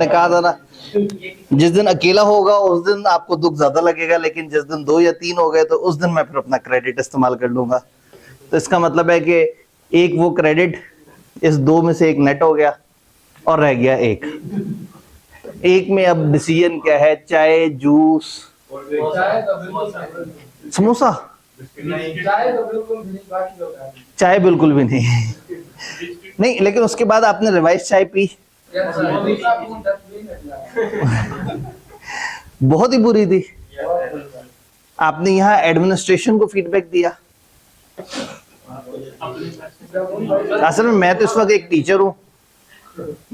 ने कहा था ना, जिस दिन अकेला होगा उस दिन आपको दुख ज्यादा लगेगा, लेकिन जिस दिन 2 या 3 हो गए तो उस दिन मैं फिर अपना क्रेडिट इस्तेमाल कर लूंगा। तो इसका मतलब है कि एक वो क्रेडिट, इस 2 में से एक नेट हो गया और रह गया एक में अब डिसीजन क्या है, चाय, जूस, समोसा? चाय बिल्कुल भी नहीं। नहीं, लेकिन उसके बाद आपने रिवाइज चाय पी, बहुत ही बुरी थी। आपने यहाँ एडमिनिस्ट्रेशन को फीडबैक दिया। असल में मैं तो इस वक्त एक टीचर हूँ,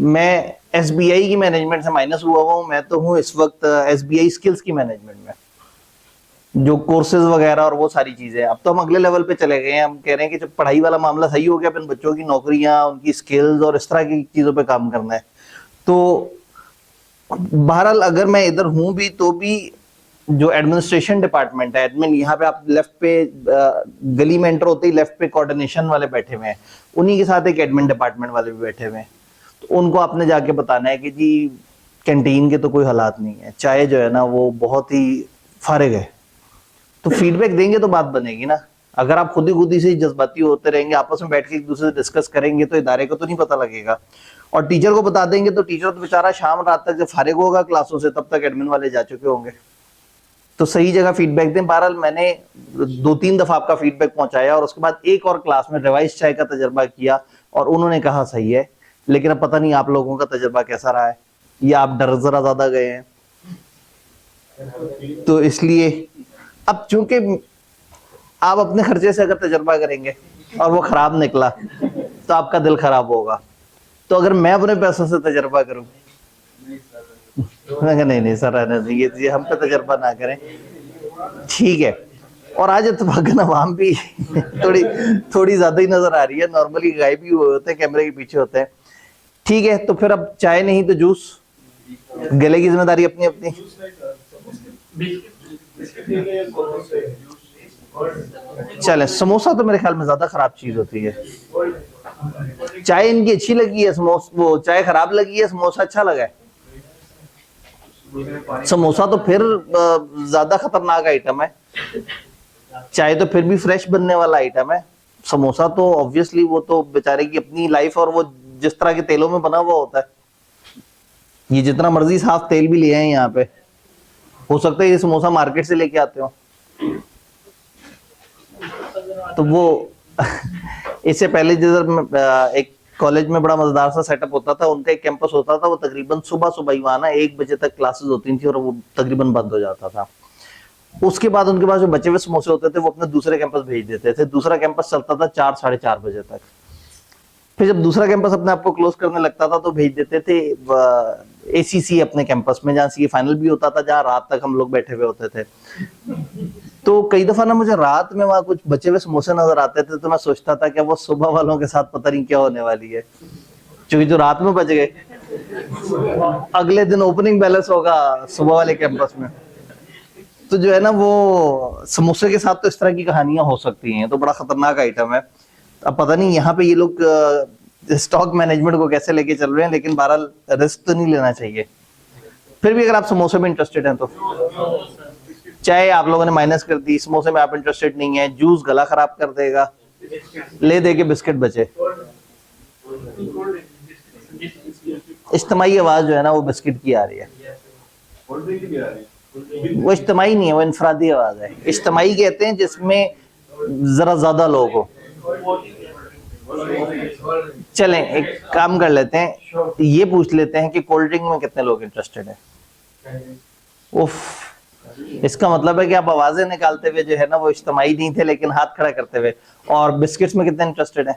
मैं एसबीआई की मैनेजमेंट से माइनस हुआ हूँ। मैं तो हूँ इस वक्त एसबीआई स्किल्स की मैनेजमेंट में, जो कोर्सेज वगैरह और वो सारी चीजें। अब तो हम अगले लेवल पे चले गए हैं। हम कह रहे हैं कि जब पढ़ाई वाला मामला सही हो गया, फिर बच्चों की नौकरियां, उनकी स्किल्स और इस तरह की चीजों पे काम करना है। तो बहरहाल अगर मैं इधर हूं भी तो भी जो एडमिनिस्ट्रेशन डिपार्टमेंट है, एडमिन, यहाँ पे आप लेफ्ट पे गली में एंटर होते ही लेफ्ट पे कोऑर्डिनेशन वाले बैठे हुए हैं, उन्हीं के साथ एक एडमिन डिपार्टमेंट वाले भी बैठे हुए हैं। तो उनको आपने जाके बताना है कि जी कैंटीन के तो कोई हालात नहीं है, चाय जो है ना वो बहुत ही फारिग है। तो फीडबैक देंगे तो बात बनेगी ना। अगर आप खुद ही से जज्बाती होते रहेंगे, आपस में बैठ के एक दूसरे से डिस्कस करेंगे तो इदारे को तो नहीं पता लगेगा। और टीचर को बता देंगे तो टीचर तो बेचारा शाम रात तक जब फारिग होगा क्लासों से, तब तक एडमिन वाले जा चुके होंगे। तो सही जगह फीडबैक दें। बहरहाल मैंने 2-3 दफा आपका फीडबैक पहुंचाया और उसके बाद एक और क्लास में रिवाइज चाय का तजर्बा किया और उन्होंने कहा सही है। लेकिन अब पता नहीं आप लोगों का तजर्बा कैसा रहा है, या आप डर जरा ज्यादा गए हैं। तो इसलिए अब चूंकि आप अपने खर्चे से अगर तजर्बा करेंगे और वो खराब निकला तो आपका दिल खराब होगा। तो अगर मैं अपने पैसों से तजर्बा करूं, नहीं सर, रहने दीजिए, ये हम पे तजर्बा ना करें, ठीक है। और आज इत्तेफाकन अवाम भी थोड़ी ज्यादा ही नजर आ रही है। नॉर्मली गायब भी हुए होते हैं, कैमरे के पीछे होते हैं। ठीक है, तो फिर अब चाय नहीं तो जूस, गले की जिम्मेदारी अपनी अपनी। चले, समोसा तो मेरे ख्याल में ज्यादा खराब चीज होती है। चाय इनकी अच्छी लगी है, वो चाय खराब लगी है, समोसा अच्छा लगा है। समोसा तो फिर ज्यादा खतरनाक आइटम है। चाय तो फिर भी फ्रेश बनने वाला आइटम है। समोसा तो ऑब्वियसली वो तो बेचारे की अपनी लाइफ, और वो जिस तरह के तेलों में बना हुआ होता है, ये जितना मर्जी साफ तेल भी ले आए यहाँ पे, हो सकता है ये समोसा मार्केट से लेके आते हो। तो वो इससे पहले जिधर एक कॉलेज में बड़ा मजेदार सा सेटअप होता था, उनका एक कैंपस होता था, वो तकरीबन सुबह ही वहां ना 1 बजे तक क्लासेस होती थी और वो तकरीबन बंद हो जाता था। उसके बाद उनके पास जो बचे हुए समोसे होते थे वो अपने दूसरे कैंपस भेज देते थे। दूसरा कैंपस चलता था 4-4:30 बजे तक। फिर जब दूसरा कैंपस अपने आप को क्लोज करने लगता था तो भेज देते थे एसीसी अपने कैंपस में, जहाँ सीए फाइनल भी होता था, जहाँ रात तक हम लोग बैठे हुए होते थे। तो कई दफा ना मुझे रात में वहां कुछ बचे हुए समोसे नजर आते थे, तो मैं सोचता था कि वो सुबह वालों के साथ पता नहीं क्या होने वाली है, क्योंकि जो रात में बच गए अगले दिन ओपनिंग बैलेंस होगा सुबह वाले कैंपस में। तो जो है ना वो समोसे के साथ तो इस तरह की कहानियां हो सकती हैं। तो बड़ा खतरनाक आइटम है। अब पता नहीं यहाँ पे ये लोग स्टॉक मैनेजमेंट को कैसे लेके चल रहे हैं, लेकिन बहरहाल रिस्क तो नहीं लेना चाहिए। फिर भी अगर आप समोसे में इंटरेस्टेड हैं तो, चाहे आप लोगों ने माइनस कर दी, समोसे में आप इंटरेस्टेड नहीं है, जूस गला खराब कर देगा, ले दे के बिस्किट बचे। इज्तिमाई आवाज जो है ना वो बिस्किट की आ रही है। वो इज्तिमाई नहीं है, वो इनफरादी आवाज है। इज्तिमाई कहते हैं जिसमें जरा ज्यादा लोग हो। चलें एक काम कर लेते हैं, ये पूछ लेते हैं कि कोल्ड ड्रिंक में कितने लोग इंटरेस्टेड है। उफ, इसका मतलब है कि आप आवाजें निकालते हुए जो है ना वो इज्तिमाई नहीं थे, लेकिन हाथ खड़ा करते हुए। और बिस्किट्स में कितने इंटरेस्टेड है?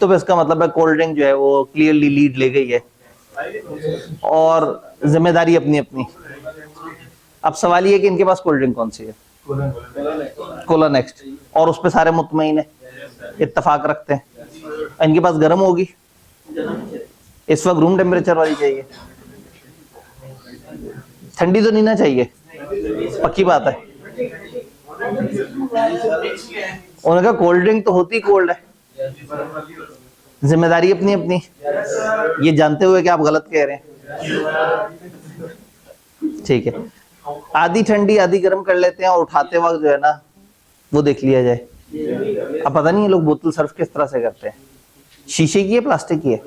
तो इसका मतलब है कोल्ड ड्रिंक जो है वो क्लियरली लीड ले गई है, और जिम्मेदारी अपनी अपनी। अब सवाल ये है कि इनके पास कोल्ड ड्रिंक कौन सी है? Cola next. और उस पे सारे मुतमईन है, इत्तेफाक रखते हैं। इनके पास गर्म होगी, इस वक्त रूम टेम्परेचर वाली चाहिए, ठंडी तो नहीं ना चाहिए, पक्की बात है। उन्होंने कहा कोल्ड ड्रिंक तो होती कोल्ड है। जिम्मेदारी अपनी अपनी, ये जानते हुए कि आप गलत कह रहे हैं। ठीक है, आधी ठंडी आधी गर्म कर लेते हैं और उठाते वक्त जो है ना वो देख लिया जाए। अब पता नहीं ये लोग बोतल सर्व किस तरह से करते हैं, शीशे की है प्लास्टिक की है?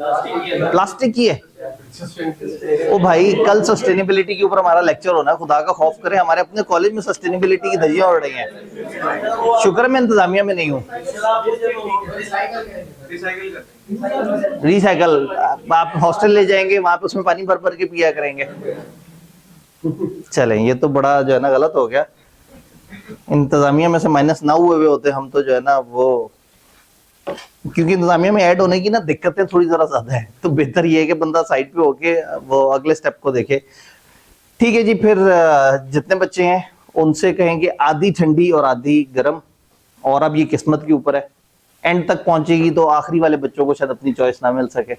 प्लास्टिक की है। ओ भाई, कल सस्टेनेबिलिटी के ऊपर हमारा लेक्चर होना है, खुदा का खौफ करें, हमारे अपने कॉलेज में सस्टेनेबिलिटी की धज्जियां उड़ रही हैं। शुक्र मैं इंतजामिया में नहीं हूँ। रिसाइकल आप हॉस्टल ले जाएंगे, वहां पे उसमें पानी भर भर के पिया करेंगे। चलें, ये तो बड़ा जो है ना गलत हो गया। इंतजामिया में से माइनस ना हुए होते हम तो जो है ना वो, क्योंकि इंतजामिया में ऐड होने की ना दिक्कतें थोड़ी जरा ज्यादा है, तो बेहतर ये है कि बंदा साइड पे होके वो अगले स्टेप को देखे। ठीक है जी, फिर जितने बच्चे हैं उनसे कहेंगे आधी ठंडी और आधी गर्म, और अब ये किस्मत के ऊपर है, एंड तक पहुंचेगी तो आखिरी वाले बच्चों को शायद अपनी चॉइस ना मिल सके।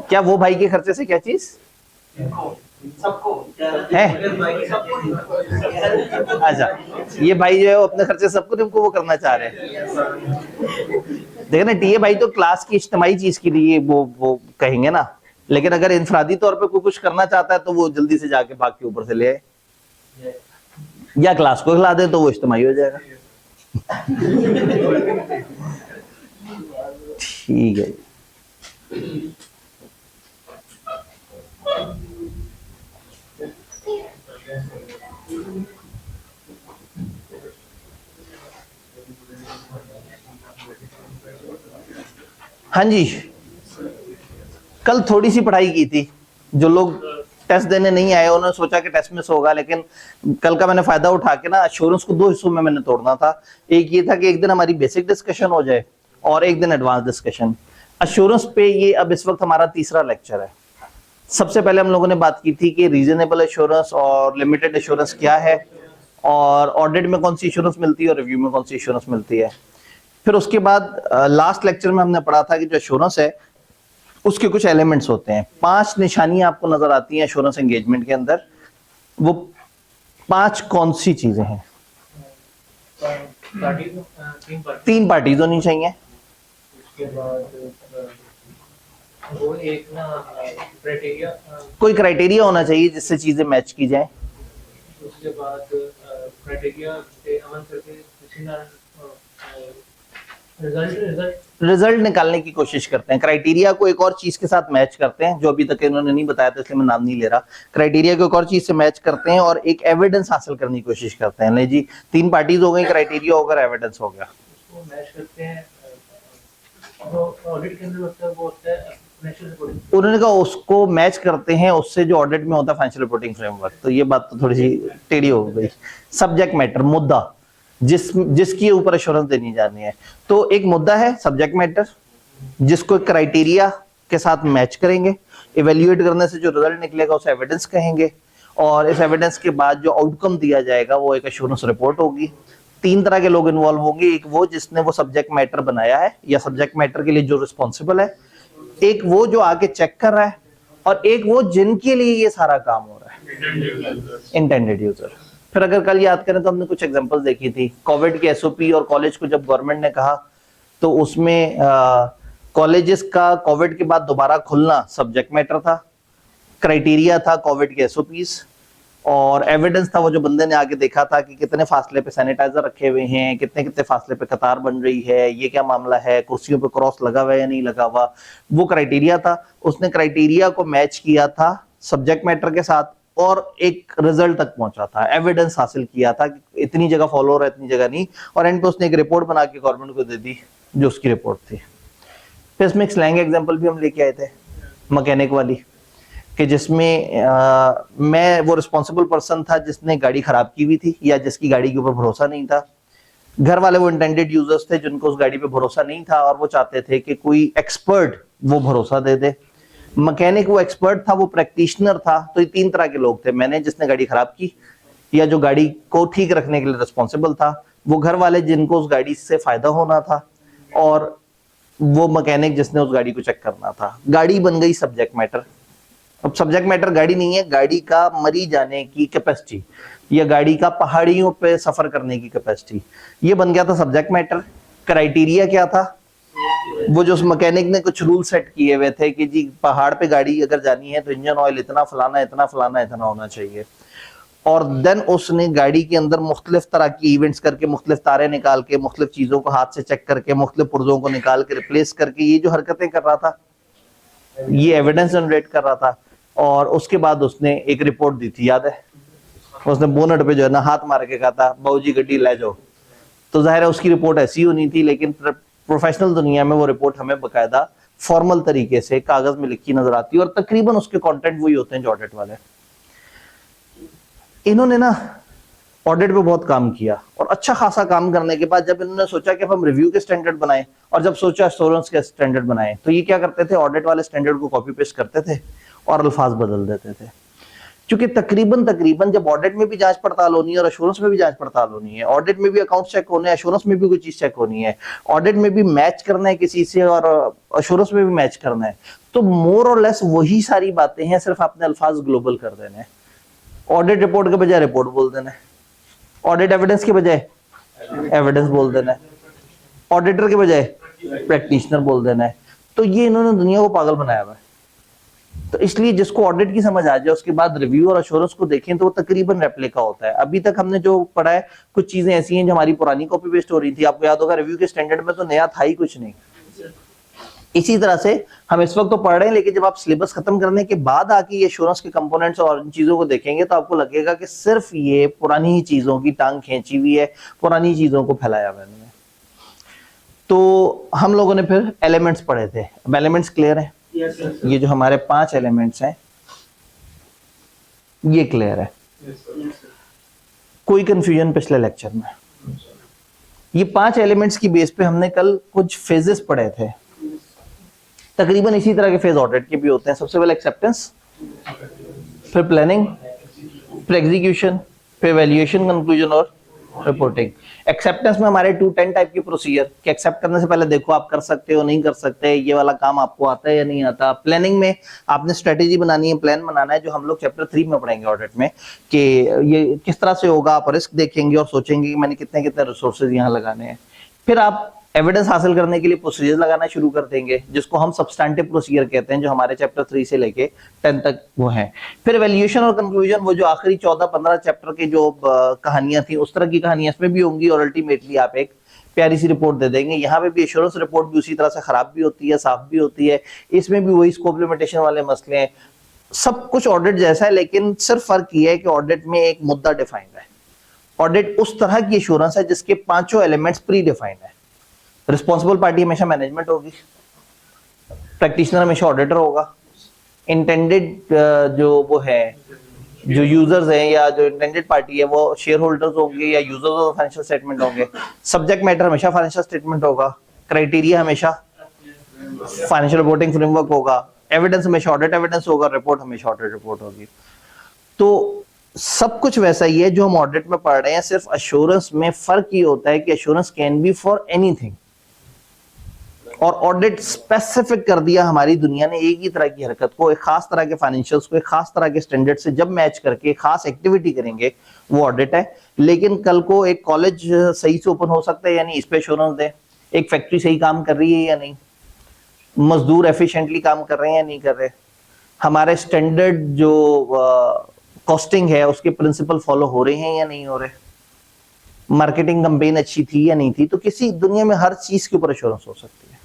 क्या वो भाई के खर्चे से क्या चीज सबको है? अच्छा, ये भाई जो है वो अपने खर्चे सबको तुमको वो करना चाह रहे हैं। देखो ना, टीए भाई तो क्लास की इज्तिमाई चीज के लिए वो कहेंगे ना, लेकिन अगर इंफरादी तौर पे कोई कुछ करना चाहता है तो वो जल्दी से जाके भाग के ऊपर से ले आए, या क्लास को खिला दे तो वो इज्तिमाई हो जाएगा। ठीक है, हाँ जी, कल थोड़ी सी पढ़ाई की थी। जो लोग टेस्ट देने नहीं आए उन्होंने सोचा कि टेस्ट मिस होगा, लेकिन कल का मैंने फायदा उठा के ना एश्योरेंस को 2 हिस्सों में मैंने तोड़ना था। एक ये था कि एक दिन हमारी बेसिक डिस्कशन हो जाए और एक दिन एडवांस डिस्कशन। एश्योरेंस पे ये अब इस वक्त हमारा तीसरा लेक्चर है। सबसे पहले हम लोगों ने बात की थी कि रीजनेबल एश्योरेंस और लिमिटेड एश्योरेंस क्या है, और ऑडिट में कौन सी एश्योरेंस मिलती है और रिव्यू में कौन सी एश्योरेंस मिलती है। फिर उसके बाद लास्ट लेक्चर में हमने पढ़ा था कि जो एश्योरेंस है उसके कुछ एलिमेंट्स होते हैं। 5 निशानियां आपको नजर आती हैं एश्योरेंस एंगेजमेंट के अंदर, वो 5 कौन सी चीजें हैं? 3 पार्टीज होनी चाहिए। उसके बाद वो एक ना क्राइटेरिया, कोई क्राइटेरिया होना चाहिए जिससे चीजें मैच की जाएं। उसके बाद क्राइटेरिया से अमल करके रिजल्ट निकालने की कोशिश करते हैं। क्राइटेरिया को एक और चीज के साथ मैच करते हैं, जो अभी तक इन्होंने नहीं बताया था इसलिए मैं नाम नहीं ले रहा। क्राइटेरिया को एक और चीज से मैच करते हैं और एक एविडेंस हासिल करने की कोशिश करते हैं। नहीं जी, 3 पार्टीज हो गई, क्राइटेरिया होकर एविडेंस हो गया। उसको मैच करते हैं, ऑडिट के अंदर होता है वो होता है फाइनेंशियल रिपोर्टिंग। उन्होंने कहा उसको मैच करते हैं उससे जो ऑडिट में होता है फाइनेंशियल रिपोर्टिंग फ्रेमवर्क। तो ये बात तो थोड़ी सी टेढ़ी हो गई। सब्जेक्ट मैटर, मुद्दा जिसकी ऊपर एश्योरेंस देनी जानी है। तो एक मुद्दा है सब्जेक्ट मैटर जिसको क्राइटेरिया के साथ मैच करेंगे, इवेल्युएट करने से जो रिजल्ट निकलेगा उसे एविडेंस कहेंगे, और इस एविडेंस के बाद जो आउटकम दिया जाएगा वो एक एश्योरेंस रिपोर्ट होगी। 3 तरह के लोग इन्वॉल्व होंगे, एक वो जिसने वो सब्जेक्ट मैटर बनाया है या सब्जेक्ट मैटर के लिए जो रिस्पॉन्सिबल है, एक वो जो आके चेक कर रहा है, और एक वो जिनके लिए ये सारा काम हो रहा है, इंटेंडेड यूजर। फिर अगर कल याद करें तो हमने कुछ एग्जांपल्स देखी थी। कोविड के एसओपी और कॉलेज को जब गवर्नमेंट ने कहा तो उसमें कॉलेजेस का कोविड के बाद दोबारा खुलना सब्जेक्ट मैटर था, क्राइटेरिया था कोविड के एसओपीज, और एविडेंस था वो जो बंदे ने आके देखा था कि कितने फासले पे सैनिटाइजर रखे हुए हैं, कितने कितने फासले पे कतार बन रही है, ये क्या मामला है, कुर्सियों पे क्रॉस लगा हुआ है या नहीं लगा हुआ, वो क्राइटेरिया था। उसने क्राइटेरिया को मैच किया था सब्जेक्ट मैटर के साथ और एक रिजल्ट तक पहुंचा था, एविडेंस हासिल किया था कि इतनी जगह फॉलो हो रहा है इतनी जगह नहीं, और एंड पे उसने एक रिपोर्ट बना के गवर्नमेंट को दे दी जो उसकी रिपोर्ट थी। फिर इसमें एक स्लैंग एग्जांपल भी हम लेके आए थे मैकेनिक वाली, कि जिसमें मैं वो रिस्पॉन्सिबल पर्सन था जिसने गाड़ी खराब की हुई थी या जिसकी गाड़ी के ऊपर भरोसा नहीं था। घर वाले वो इंटेंडेड यूजर्स थे जिनको उस गाड़ी पे भरोसा नहीं था और वो चाहते थे कि कोई एक्सपर्ट वो भरोसा दे दे। मैकेनिक वो एक्सपर्ट था, वो प्रैक्टिशनर था। तो ये 3 तरह के लोग थे, मैंने जिसने गाड़ी खराब की, या जो गाड़ी को ठीक रखने के लिए रिस्पॉन्सिबल था, वो घर वाले जिनको उस गाड़ी से फायदा होना था, और वो मैकेनिक जिसने उस गाड़ी को चेक करना था। गाड़ी बन गई सब्जेक्ट मैटर। अब सब्जेक्ट मैटर गाड़ी नहीं है, गाड़ी का मरी जाने की कैपेसिटी या गाड़ी का पहाड़ियों पे सफर करने की कैपेसिटी, ये बन गया था सब्जेक्ट मैटर। क्राइटेरिया क्या था? वो जो उस मैकेनिक ने कुछ रूल सेट किए हुए थे कि जी पहाड़ पे गाड़ी अगर जानी है तो इंजन ऑयल इतना फलाना इतना फलाना इतना होना चाहिए, और देन उसने गाड़ी के अंदर मुख्तलिफ तरह की इवेंट्स करके, मुख्तलिफ तारे निकाल के, मुख्तलिफ चीजों को हाथ से चेक करके, मुख्तलिफ पुर्जों को निकाल के रिप्लेस करके ये जो हरकतें कर रहा था, ये एविडेंस जनरेट कर रहा था। और उसके बाद उसने एक रिपोर्ट दी थी, याद है? उसने बोनट पे जो है ना हाथ मार के कहा था बाबूजी गड्डी ले जाओ। तो जाहिर है उसकी रिपोर्ट ऐसी होनी थी, लेकिन प्रोफेशनल दुनिया में वो रिपोर्ट हमें बकायदा फॉर्मल तरीके से कागज में लिखी नजर आती है, और तकरीबन उसके कंटेंट वही होते हैं जो ऑडिट वाले। इन्होंने ना ऑडिट पे बहुत काम किया, और अच्छा खासा काम करने के बाद जब इन्होंने सोचा कि अब हम रिव्यू के स्टैंडर्ड बनाएं, और जब सोचा एश्योरेंस के स्टैंडर्ड बनाएं, तो ये क्या करते थे, ऑडिट वाले स्टैंडर्ड को कॉपी पेस्ट करते थे और अल्फाज बदल देते थे। क्योंकि तकरीबन जब ऑडिट में भी जांच पड़ताल होनी है और एश्योरेंस में भी जांच पड़ताल होनी है, ऑडिट में भी अकाउंट चेक होने हैं, एश्योरेंस में भी कोई चीज चेक होनी है, ऑडिट में भी मैच करना है किसी से और एश्योरेंस में भी मैच करना है, तो मोर और लेस वही सारी बातें हैं, सिर्फ आपने अल्फाज ग्लोबल कर देने हैं। ऑडिट रिपोर्ट के बजाय रिपोर्ट बोल देना है, ऑडिट एविडेंस के बजाय एविडेंस बोल देना है, ऑडिटर के बजाय प्रैक्टिशनर बोल देना है। तो ये इन्होंने दुनिया को पागल बनाया हुआ है। तो इसलिए जिसको ऑडिट की समझ आ जाए उसके बाद रिव्यू और एश्योरेंस को देखें तो वो तकरीबन रेप्लिका होता है। अभी तक हमने जो पढ़ा है कुछ चीजें ऐसी हैं जो हमारी पुरानी कॉपी पेस्ट हो रही थी। आपको याद होगा रिव्यू के स्टैंडर्ड में तो नया था ही कुछ नहीं। इसी तरह से हम इस वक्त तो पढ़ रहे हैं, लेकिन जब आप सिलेबस खत्म करने के बाद आके ये एश्योरेंस के कंपोनेंट्स और इन चीजों को देखेंगे तो आपको लगेगा कि सिर्फ ये पुरानी ही चीजों की टांग खींची हुई है, पुरानी चीजों को फैलाया हुआ है। तो हम लोगों ने फिर एलिमेंट्स पढ़े थे। अब एलिमेंट्स क्लियर है? ये जो हमारे 5 एलिमेंट्स हैं ये क्लियर है? कोई कंफ्यूजन पिछले लेक्चर में? ये 5 एलिमेंट्स की बेस पे हमने कल कुछ फेजेस पढ़े थे। तकरीबन इसी तरह के फेज ऑडिट के भी होते हैं। सबसे पहले एक्सेप्टेंस, फिर प्लानिंग, फिर एग्जीक्यूशन, फिर वैल्यूएशन, कंक्लूजन और रिपोर्टिंग। एक्सेप्टेंस में हमारे 210 टाइप की प्रोसीजर कि एक्सेप्ट करने से पहले देखो आप कर सकते हो नहीं कर सकते, ये वाला काम आपको आता है या नहीं आता। प्लानिंग में आपने स्ट्रेटेजी बनानी है, प्लान बनाना है, जो हम लोग चैप्टर 3 में पढ़ेंगे ऑडिट में कि ये किस तरह से होगा। आप रिस्क देखेंगे और सोचेंगे कि मैंने कितने कितने रिसोर्सेज यहाँ लगाने हैं। फिर आप एविडेंस हासिल करने के लिए प्रोसीजर लगाना शुरू कर देंगे, जिसको हम सब्सटैंटिव प्रोसीजर कहते हैं, जो हमारे चैप्टर 3 से लेके 10 तक वो हैं। फिर वैल्यूएशन और कंक्लूजन, वो जो आखिरी 14-15 चैप्टर के जो कहानियां थी उस तरह की कहानियां इसमें भी होंगी, और अल्टीमेटली आप एक प्यारी सी रिपोर्ट दे देंगे। यहाँ पे भी एश्योरेंस रिपोर्ट भी उसी तरह से खराब भी होती है, साफ भी होती है। इसमें भी वही स्कोप लिमिटेशन वाले मसले हैं। सब कुछ ऑडिट जैसा है, लेकिन सिर्फ फर्क ये है कि ऑडिट में एक मुद्दा डिफाइंड है। ऑडिट उस तरह की एश्योरेंस है जिसके 5 एलिमेंट्स प्री डिफाइंड है। रिस्पॉन्सिबल पार्टी हमेशा मैनेजमेंट होगी, प्रैक्टिशनर हमेशा ऑडिटर होगा, इंटेंडेड जो वो है जो यूजर्स हैं या जो इंटेंडेड पार्टी है वो शेयर होल्डर्स होंगे या यूजर्स ऑफ फाइनेंशियल स्टेटमेंट होंगे। सब्जेक्ट मैटर हमेशा फाइनेंशियल स्टेटमेंट होगा, क्राइटेरिया हमेशा फाइनेंशियल रिपोर्टिंग फ्रेमवर्क होगा, एविडेंस हमेशा ऑडिट एविडेंस होगा, रिपोर्ट हमेशा ऑडिट रिपोर्ट होगी। तो सब कुछ वैसा ही है जो हम ऑडिट में पढ़ रहे हैं, सिर्फ एश्योरेंस में फर्क ये होता है कि assurance can be for anything, और ऑडिट स्पेसिफिक कर दिया हमारी दुनिया ने एक ही तरह की हरकत को, एक खास तरह के फाइनेंशियल्स को एक खास तरह के स्टैंडर्ड से जब मैच करके खास एक्टिविटी करेंगे वो ऑडिट है। लेकिन कल को एक कॉलेज सही से ओपन हो सकता है या नहीं, इस पे एश्योरेंस दे। एक फैक्ट्री सही काम कर रही है या नहीं, मजदूर एफिशिएंटली काम कर रहे हैं या नहीं कर रहे, हमारे स्टैंडर्ड जो कॉस्टिंग है उसके प्रिंसिपल फॉलो हो रहे हैं या नहीं हो रहे, मार्केटिंग कैंपेन अच्छी थी या नहीं थी। तो किसी दुनिया में हर चीज के ऊपर एश्योरेंस हो सकती है।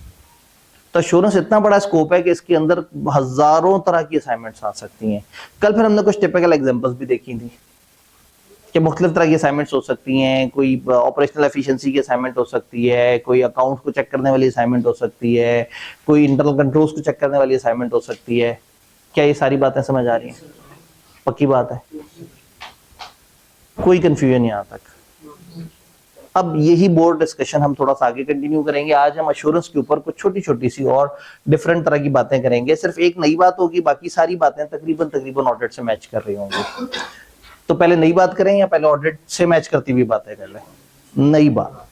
तो एश्योरेंस इतना बड़ा स्कोप है कि इसके अंदर हजारों तरह की असाइनमेंट्स आ सकती हैं। कल फिर हमने कुछ टिपिकल एग्जांपल्स भी देखी थी कि मुख्तलिफ तरह की असाइनमेंट्स हो सकती हैं। कोई ऑपरेशनल एफिशिएंसी की असाइनमेंट हो सकती है, कोई अकाउंट को चेक करने वाली असाइनमेंट हो सकती है, कोई इंटरनल कंट्रोल्स को चेक करने वाली असाइनमेंट हो सकती है। क्या ये सारी बातें समझ आ रही हैं? पक्की बात है, कोई कंफ्यूजन नहीं यहाँ तक। अब यही बोर्ड डिस्कशन हम थोड़ा सा आगे कंटिन्यू करेंगे। आज हम एश्योरेंस के ऊपर कुछ छोटी छोटी सी और डिफरेंट तरह की बातें करेंगे। सिर्फ एक नई बात होगी, बाकी सारी बातें तकरीबन ऑडिट से मैच कर रही होंगी। तो पहले नई बात करें या पहले ऑडिट से मैच करती हुई बातें कर लें? नई बात।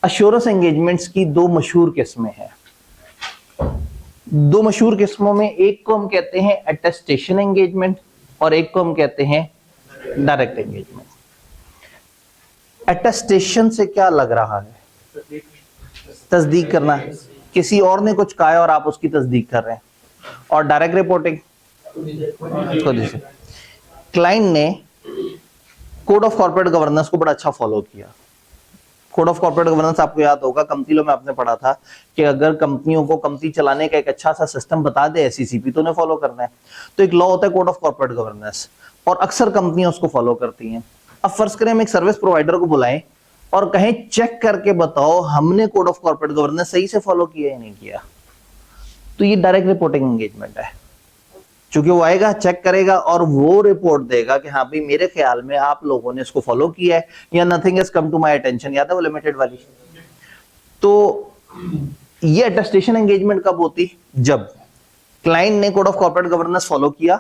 एश्योरेंस एंगेजमेंट्स की 2 मशहूर किस्में हैं। 2 मशहूर किस्मों में एक को हम कहते हैं अटेस्टेशन एंगेजमेंट और एक को हम कहते हैं डायरेक्ट एंगेजमेंट। अटेस्टेशन से क्या लग रहा है? तस्दीक करना, किसी और ने कुछ कहा है और आप उसकी तस्दीक कर रहे हैं। और डायरेक्ट रिपोर्टिंग, खुद से क्लाइंट ने कोड ऑफ कॉर्पोरेट गवर्नेंस को बड़ा अच्छा फॉलो किया। कोड ऑफ कॉर्पोरेट गवर्नेंस आपको याद होगा, कंपनी लॉ में आपने पढ़ा था कि अगर कंपनियों को कंपनी चलाने का एक अच्छा सा सिस्टम बता दे एससीसीपी तो उन्हें फॉलो करना है। तो एक लॉ होता है कोड ऑफ कॉर्पोरेट गवर्नेंस, और अक्सर कंपनियां उसको फॉलो करती हैं। अब फर्ज करें हम एक सर्विस प्रोवाइडर को बुलाएं और कहें चेक करके बताओ हमने कोड ऑफ कॉर्पोरेट गवर्नेंस सही से फॉलो किया या नहीं किया, तो ये डायरेक्ट रिपोर्टिंग एंगेजमेंट है। चूंकि वो आएगा, चेक करेगा और वो रिपोर्ट देगा कि हाँ भाई मेरे ख्याल में आप लोगों ने इसको फॉलो किया है या nothing has come to my attention, याद है वो लिमिटेड वाली। तो ये अटेस्टेशन एंगेजमेंट कब होती? जब क्लाइंट ने code of corporate governance follow किया,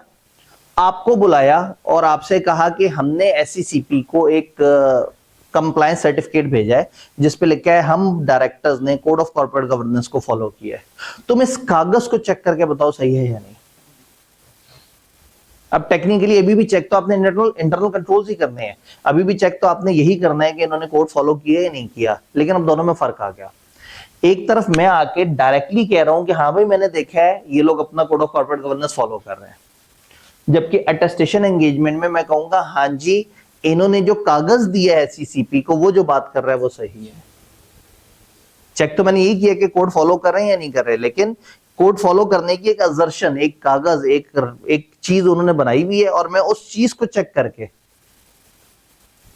आपको बुलाया और आपसे कहा कि हमने एससीसीपी को एक कंप्लायंस सर्टिफिकेट भेजा है जिस पे लिखा है हम डायरेक्टर्स ने कोड ऑफ कॉर्पोरेट गवर्नेंस को फॉलो किया है, तुम इस कागज को चेक करके बताओ सही है या नहीं। अब टेक्निकली अभी भी चेक तो आपने इंटरनल कंट्रोल्स ही करने हैं, अभी भी चेक तो आपने यही करना है कि इन्होंने कोड फॉलो किया या नहीं किया, लेकिन अब दोनों में फर्क आ गया। एक तरफ मैं आके डायरेक्टली कह रहा हूं कि हाँ भाई मैंने देखा है ये लोग अपना code of corporate governance follow कर रहे हैं, जबकि अटेस्टेशन एंगेजमेंट में मैं कहूंगा हाँ जी इन्होंने जो कागज दिया है एससीसीपी को, वो जो बात कर रहा है वो सही है। चेक तो मैंने यही किया कि कोड फॉलो कर रहे हैं या नहीं कर रहे, लेकिन कोड फॉलो करने की एक असर्शन, एक कागज, एक चीज उन्होंने बनाई हुई है और मैं उस चीज को चेक करके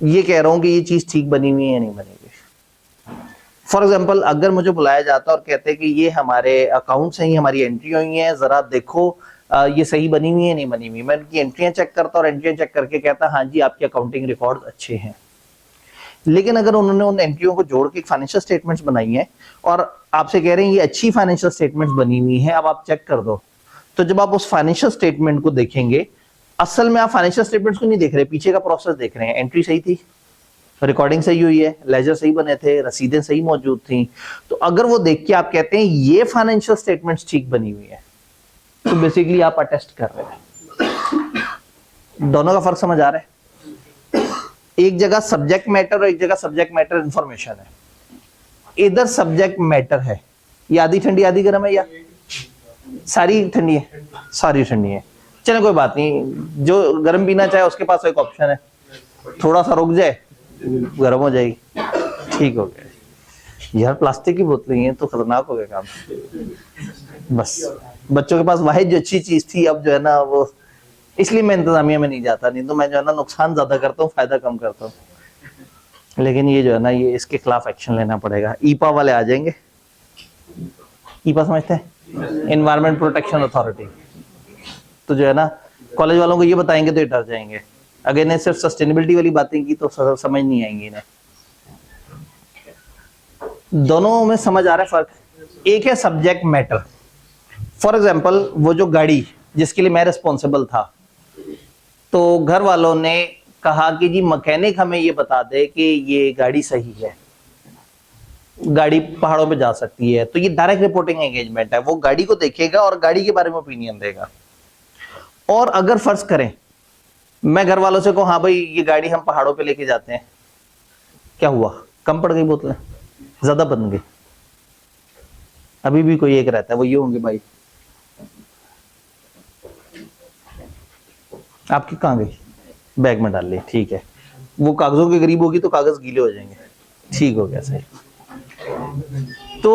ये कह रहा हूं कि ये चीज ठीक बनी हुई है या नहीं बनी हुई। फॉर एग्जाम्पल अगर मुझे बुलाया जाता और कहते कि ये हमारे अकाउंट्स हैं, ये हमारी एंट्री हुई है, जरा देखो ये सही बनी हुई है नहीं बनी हुई, मैं उनकी एंट्रियां चेक करता और एंट्रियां चेक करके कहता हाँ जी आपके अकाउंटिंग रिकॉर्ड अच्छे हैं। लेकिन अगर उन्होंने उन एंट्रियों को जोड़ के फाइनेंशियल स्टेटमेंट्स बनाई हैं और आपसे कह रहे हैं ये अच्छी फाइनेंशियल स्टेटमेंट्स बनी हुई हैं, अब आप चेक कर दो, तो जब आप उस फाइनेंशियल स्टेटमेंट को देखेंगे, असल में आप फाइनेंशियल स्टेटमेंट्स को नहीं देख रहे, पीछे का प्रोसेस देख रहे हैं। एंट्री सही थी, रिकॉर्डिंग सही हुई है, लेजर सही बने थे, रसीदें सही मौजूद थी, तो अगर वो देख के आप कहते हैं ये फाइनेंशियल स्टेटमेंट्स ठीक बनी हुई है, तो बेसिकली आप अटेस्ट कर रहे हैं। दोनों का फर्क समझ आ रहा है? एक जगह सब्जेक्ट मैटर और एक जगह सब्जेक्ट मैटर इंफॉर्मेशन है। इधर सब्जेक्ट मैटर है, ये आधी ठंडी आधी गर्म है या सारी ठंडी है? सारी ठंडी है। चलो कोई बात नहीं, जो गर्म पीना चाहे उसके पास एक ऑप्शन है, थोड़ा सा रुक जाए गर्म हो जाएगी, ठीक हो गया। यार प्लास्टिक की बोतलें हैं तो खतरनाक हो गया काम। बस बच्चों के पास वाहिद जो अच्छी चीज थी अब जो है ना वो, इसलिए मैं इंतजामिया में नहीं जाता, नहीं तो मैं जो है ना नुकसान ज्यादा करता हूँ फायदा कम करता हूँ। लेकिन ये जो है ना ये इसके खिलाफ एक्शन लेना पड़ेगा। ईपा वाले आ जाएंगे, ईपा समझते हैं, एनवायरमेंट प्रोटेक्शन अथॉरिटी, तो जो है ना कॉलेज वालों को ये बताएंगे तो ये डर जाएंगे, अगर इन्हें सिर्फ सस्टेनेबिलिटी वाली बातें की तो समझ नहीं आएंगी इन्हें। दोनों में समझ आ रहा है फर्क? एक है सब्जेक्ट मैटर। फॉर एग्जाम्पल वो जो गाड़ी जिसके लिए मैं रिस्पॉन्सिबल था, तो घर वालों ने कहा कि जी मैकेनिक हमें ये बता दे कि ये गाड़ी सही है, गाड़ी पहाड़ों पे जा सकती है, तो ये डायरेक्ट रिपोर्टिंग एंगेजमेंट है। वो गाड़ी को देखेगा और गाड़ी के बारे में ओपिनियन देगा। और अगर फर्ज करें मैं घर वालों से कहूं हाँ भाई ये गाड़ी हम पहाड़ों पे लेके जाते हैं, क्या हुआ? कम पड़ गई बोतलें, ज्यादा बन गई। अभी भी कोई एक रहता है, वो ये होंगे भाई आपकी कहाँ गई? बैग में डाल ली, ठीक है। वो कागजों के करीब होगी तो कागज गीले हो जाएंगे, ठीक हो गया सही। तो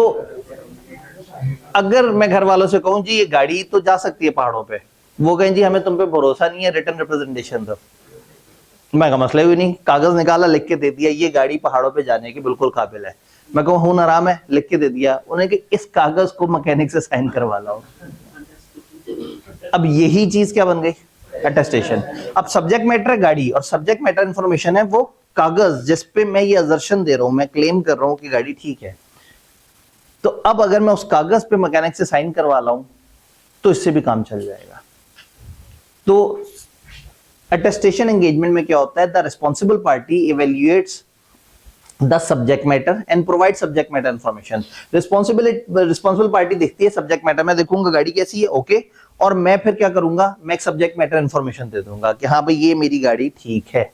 अगर मैं घर वालों से कहूं जी ये गाड़ी तो जा सकती है पहाड़ों पे, वो कहें जी हमें तुम पे भरोसा नहीं है, रिटर्न रिप्रेजेंटेशन दो, मैं का मसला ही नहीं, कागज निकाला लिख के दे दिया ये गाड़ी पहाड़ों पे जाने की बिल्कुल काबिल है, मैं कहूँ हूं आराम है, लिख के दे दिया उन्हें कि इस कागज को मैकेनिक से साइन करवा लाओ। अब यही चीज क्या बन गई? अटेस्टेशन। अब सब्जेक्ट मैटर है गाड़ी और सब्जेक्ट मैटर इंफॉर्मेशन है वो कागज जिस पे मैं ये असर्शन दे रहा हूं, मैं क्लेम कर रहा हूं कि गाड़ी ठीक है। तो अब अगर मैं उस कागज पे मैकेनिक से साइन करवा लाऊं तो इससे भी काम चल जाएगा। तो अटेस्टेशन एंगेजमेंट में क्या होता है? The responsible party evaluates the subject matter and provide subject matter information. Responsible party देखती है सब्जेक्ट मैटर, मैं देखूंगा गाड़ी कैसी है, ओके, और मैं फिर क्या करूंगा? मैं एक सब्जेक्ट मैटर इंफॉर्मेशन दे दूंगा कि हाँ भाई ये मेरी गाड़ी ठीक है।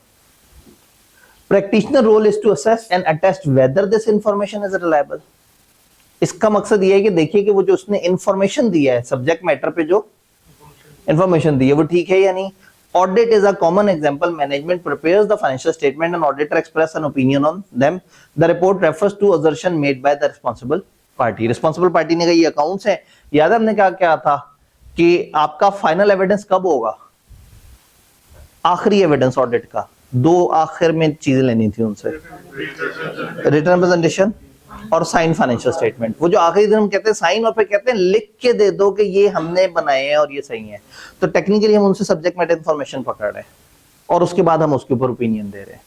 Practitioner role is to assess and attest whether this information is reliable. इसका मकसद ये है कि देखिए कि वो जो उसने इंफॉर्मेशन दिया है, सब्जेक्ट मैटर पे जो इंफॉर्मेशन दी है वो ठीक है या नहीं. Audit is a common example. Management prepares the financial statement and auditor express an opinion on them. The report refers to assertion made by the responsible party. Responsible party ने कहा ये अकाउंट्स है. याद है हमने क्या था कि आपका फाइनल एविडेंस कब होगा? आखिरी एविडेंस ऑडिट का 2 आखिर में चीजें लेनी थी उनसे, रिटर्न प्रेजेंटेशन और साइन फाइनेंशियल स्टेटमेंट. वो जो आखिरी दिन हम कहते हैं साइन और फिर कहते हैं लिख के दे दो कि ये हमने बनाए हैं और ये सही है. तो टेक्निकली हम उनसे सब्जेक्ट मैटर इंफॉर्मेशन पकड़ रहे हैं और उसके बाद हम उसके ऊपर ओपिनियन दे रहे हैं.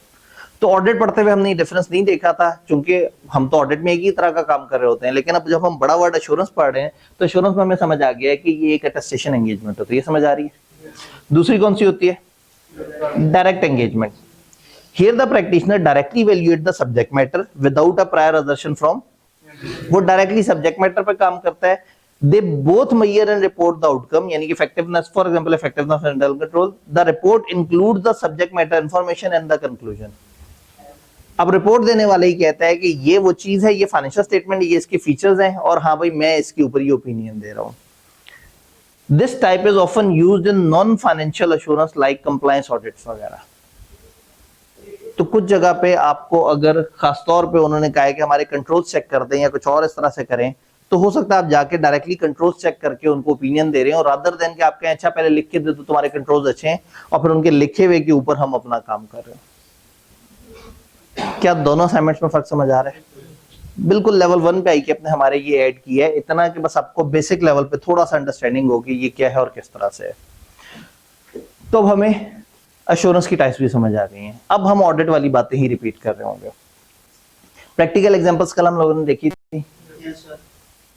तो ऑडिट पढ़ते हुए हमने डिफरेंस नहीं देखा था, क्योंकि हम तो ऑडिट में एक ही तरह का काम कर रहे होते हैं. लेकिन अब जब हम बड़ा वर्ड एश्योरेंस पढ़ रहे हैं तो एश्योरेंस में हमें समझ आ गया है कि ये एक अटेस्टेशन एंगेजमेंट होती है. ये समझ आ रही है. दूसरी कौन सी होती है? Direct engagement. Here the practitioner directly evaluate the subject matter without a prior assertion from. वो डायरेक्टली सब्जेक्ट मैटर पे काम करता है. They both measure and report the outcome, यानी कि effectiveness, for example, effectiveness and internal control. The report includes the subject matter information and the conclusion. अब report देने वाला ही कहता है कि ये वो चीज है, ये फाइनेंशियल स्टेटमेंट, ये इसके फीचर्स हैं और हाँ भाई मैं इसके ऊपर ये ओपिनियन दे रहा हूँ. This type is often used in non-financial assurance like compliance audits वगैरह. तो कुछ जगह पे आपको अगर खासतौर पे उन्होंने कहा है कि हमारे कंट्रोल्स चेक कर दें या कुछ और इस तरह से करें, तो हो सकता है आप जाके डायरेक्टली कंट्रोल्स चेक करके उनको ओपिनियन दे रहे हैं और रादर देन कि आप कहें अच्छा पहले लिख के दे दो तुम्हारे कंट्रोल्स अच्छे हैं और फिर उनके लिखे हुए के ऊपर हम अपना काम कर रहे हैं. क्या दोनों असाइनमेंट्स में फर्क समझ आ रहा है? बिल्कुल लेवल 1 पे आई कि अपने हमारे ये ऐड किया है, इतना कि बस आपको बेसिक लेवल पे थोड़ा सा अंडरस्टैंडिंग हो कि ये क्या है और किस तरह से है. तो अब हमें एश्योरेंस की टाइप्स भी समझ आ गई हैं. अब हम ऑडिट वाली बातें ही रिपीट कर रहे होंगे. प्रैक्टिकल एग्जांपल्स कल हम लोगों ने देखी थी.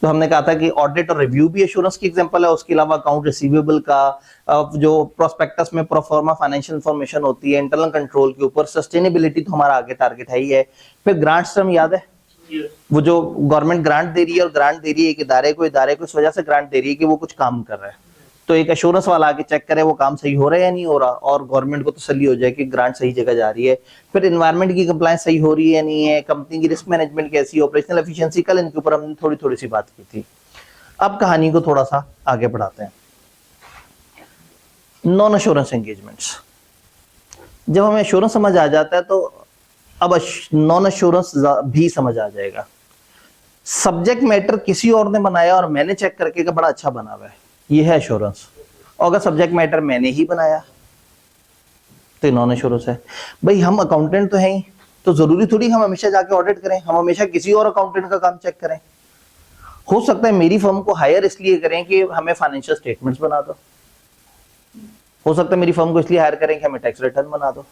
तो हमने कहा था कि ऑडिट और रिव्यू भी एश्योरेंस की एग्जांपल है. उसके अलावा अकाउंट रिसीवेबल का जो प्रोस्पेक्टस में प्रोफॉर्मा फाइनेंशियल इंफॉर्मेशन होती है, इंटरनल कंट्रोल के ऊपर, सस्टेनेबिलिटी तो हमारा आगे टारगेट है ही है. फिर ग्रांट्स टर्म याद है, वो जो गवर्नमेंट ग्रांट दे रही है और ग्रांट दे रही है एक इदारे को इस वजह से ग्रांट दे रही है कि वो कुछ काम कर रहा है. तो एक एश्योरेंस वाला आके चेक करे वो काम सही हो रहा है या नहीं हो रहा और गवर्नमेंट को तसल्ली हो जाए कि ग्रांट सही जगह जा रही है. फिर एनवायरनमेंट की कंप्लायंस सही हो रही है नहीं है, कंपनी की रिस्क मैनेजमेंट कैसी, ऑपरेशनल एफिशिएंसी, कल इनके ऊपर हमने थोड़ी सी बात की थी. अब कहानी को थोड़ा सा आगे बढ़ाते हैं. Non assurance engagements. जब हमें एश्योरेंस समझ आ जाता है तो अब नॉन एश्योरेंस भी समझ आ जाएगा. सब्जेक्ट मैटर किसी और ने बनाया और मैंने चेक करके का बड़ा अच्छा बना हुआ है, ये है एश्योरेंस. और अगर सब्जेक्ट मैटर मैंने ही बनाया तो नॉन एश्योरेंस है. भाई हम अकाउंटेंट तो हैं ही, तो जरूरी थोड़ी हम हमेशा जाके ऑडिट करें, हम हमेशा किसी और अकाउंटेंट का काम चेक करें. हो सकता है मेरी फर्म को हायर इसलिए करें कि हमें फाइनेंशियल स्टेटमेंट्स बना दो. हो सकता है मेरी फर्म को इसलिए हायर करें कि हमें टैक्स रिटर्न बना दो.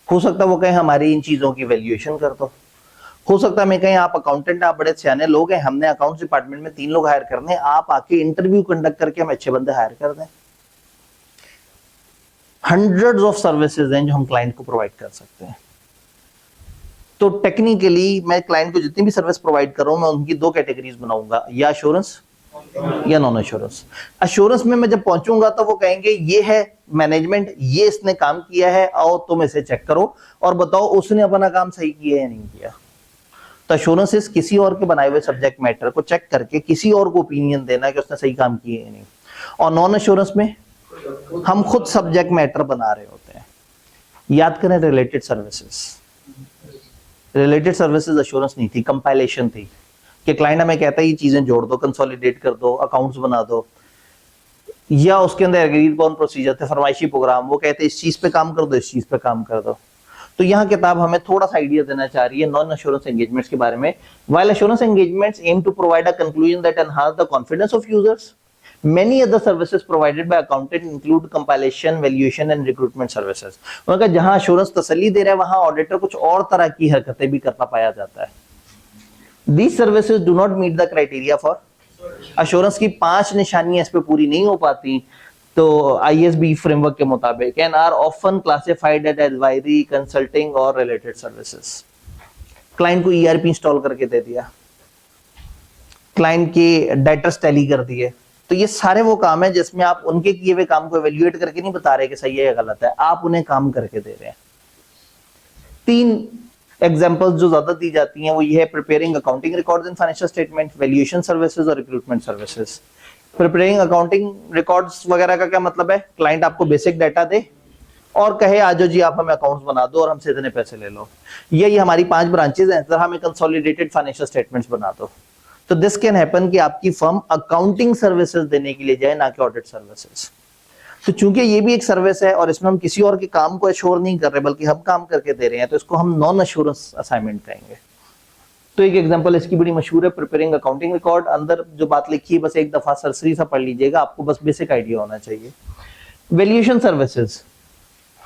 हो सकता है वो कहें हमारी इन चीजों की वैल्यूएशन कर दो. हो सकता है मैं कहीं आप अकाउंटेंट, आप बड़े सियाने लोग हैं, हमने अकाउंट्स डिपार्टमेंट में 3 लोग हायर करने, आप आके इंटरव्यू कंडक्ट करके हम अच्छे बंदे हायर कर दें. हंड्रेड्स ऑफ सर्विसेज हैं जो हम क्लाइंट को प्रोवाइड कर सकते हैं. तो टेक्निकली मैं क्लाइंट को जितनी भी सर्विस प्रोवाइड कर रहा हूं मैं उनकी 2 कैटेगरीज बनाऊंगा, या एश्योरेंस या नॉन एश्योरेंस. एश्योरेंस में मैं जब पहुंचूंगा तो वो कहेंगे ये है मैनेजमेंट, ये इसने काम किया है, आओ तुम इसे चेक करो और बताओ उसने अपना काम सही किया या नहीं किया. तो एश्योरेंस इस किसी और के बनाए हुए सब्जेक्ट मैटर को चेक करके किसी और को ओपिनियन देना कि उसने सही काम किया या नहीं. और नॉन एश्योरेंस में हम खुद सब्जेक्ट मैटर बना रहे होते हैं. याद करें related services. Related services assurance नहीं थी, कंपाइलेशन थी कि क्लाइंट हमें कहता है ये चीजें जोड़ दो, कंसोलिडेट कर दो, अकाउंट्स बना दो, या उसके अंदर एग्रीड अपॉन प्रोसीजर थे, फरमाइशी प्रोग्राम, वो कहते हैं इस चीज पे काम कर दो, इस चीज पे काम कर दो. तो यहाँ किताब हमें थोड़ा सा आइडिया देना चाह रही है नॉन एश्योरेंस एंगेजमेंट्स के बारे में. While assurance engagements aim to provide a conclusion that enhance the confidence of users, many other services provided by accountant include compilation, valuation and recruitment services. उनका जहां एश्योरेंस तसल्ली दे रहा है वहां ऑडिटर कुछ और तरह की हरकतें भी करता पाया जाता है. These services do not meet the criteria for assurance की 5 निशानियां इस पे पूरी नहीं हो पाती. तो ISB फ्रेमवर्क के मुताबिक and are often classified as advisory, consulting और related services. क्लाइंट को ERP इंस्टॉल करके दे दिया, क्लाइंट के डेटर्स टैली कर दिए, तो ये सारे वो काम है जिसमें आप उनके किए हुए काम को एवेल्युएट करके नहीं बता रहे कि सही है या गलत है, आप उन्हें काम करके दे रहे हैं. तीन एग्जांपल्स जो ज्यादा दी जाती हैं वो ये है preparing accounting records in financial statement, valuation services और recruitment services. Preparing accounting records वगैरह का क्या मतलब है, क्लाइंट आपको बेसिक डाटा दे और कहे आज जी आप हमें अकाउंट्स बना दो और हमसे इतने पैसे ले लो, ये हमारी 5 ब्रांचेस हैं, सर हमें कंसोलिडेटेड फाइनेंशियल स्टेटमेंट्स बना दो। तो दिस कैन हैपन कि आपकी फर्म अकाउंटिंग सर्विसेज देने के लिए जाए, ना कि ऑडिट सर्विसेज। तो चूंकि ये भी एक सर्विस है और इसमें हम किसी और के काम को एश्योर नहीं कर रहे बल्कि हम काम करके दे रहे हैं, तो इसको हम नॉन एश्योरेंस असाइनमेंट कहेंगे। तो एक एग्जांपल इसकी बड़ी मशहूर है, प्रिपेयरिंग अकाउंटिंग रिकॉर्ड। अंदर जो बात लिखी है बस एक दफा सरसरी सा पढ़ लीजिएगा, आपको बस बेसिक आइडिया होना चाहिए। वैल्यूएशन सर्विसेज,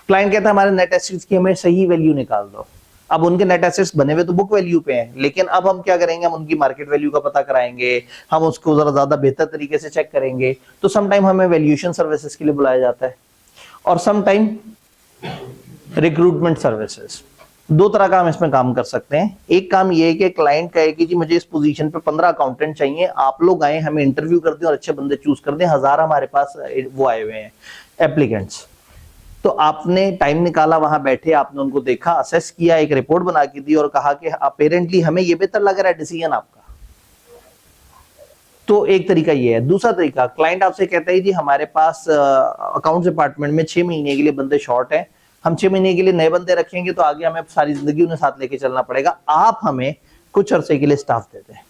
क्लाइंट कहता है हमारे नेट एसेट्स की हमें सही वैल्यू निकाल दो। अब उनके नेट एसेट्स बने हुए तो बुक वैल्यू पे हैं, लेकिन अब हम क्या करेंगे, हम उनकी मार्केट वैल्यू का पता कराएंगे, हम उसको जरा ज्यादा बेहतर तरीके से चेक करेंगे। तो सम टाइम हमें वैल्यूएशन सर्विसेज के लिए बुलाया जाता है, और सम टाइम रिक्रूटमेंट सर्विसेज। दो तरह का हम इसमें काम कर सकते हैं। एक काम ये है कि क्लाइंट कहे कि जी मुझे इस पोजीशन पे 15 अकाउंटेंट चाहिए, आप लोग आए हमें इंटरव्यू कर दें और अच्छे बंदे चूज कर दें, 1000 हमारे पास वो आए हुए हैं एप्लीकेंट्स। तो आपने टाइम निकाला, वहां बैठे, आपने उनको देखा, असेस किया, एक रिपोर्ट बना के दी और कहा कि अपेरेंटली हमें ये बेहतर लग रहा है डिसीजन आपका। तो एक तरीका ये है। दूसरा तरीका, क्लाइंट आपसे कहता है जी हमारे पास अकाउंट्स डिपार्टमेंट में 6 महीने के लिए बंदे शॉर्ट हैं, हम 6 महीने के लिए नए बंदे रखेंगे तो आगे हमें सारी जिंदगी उन्हें साथ लेके चलना पड़ेगा, आप हमें कुछ अरसे के लिए स्टाफ देते हैं।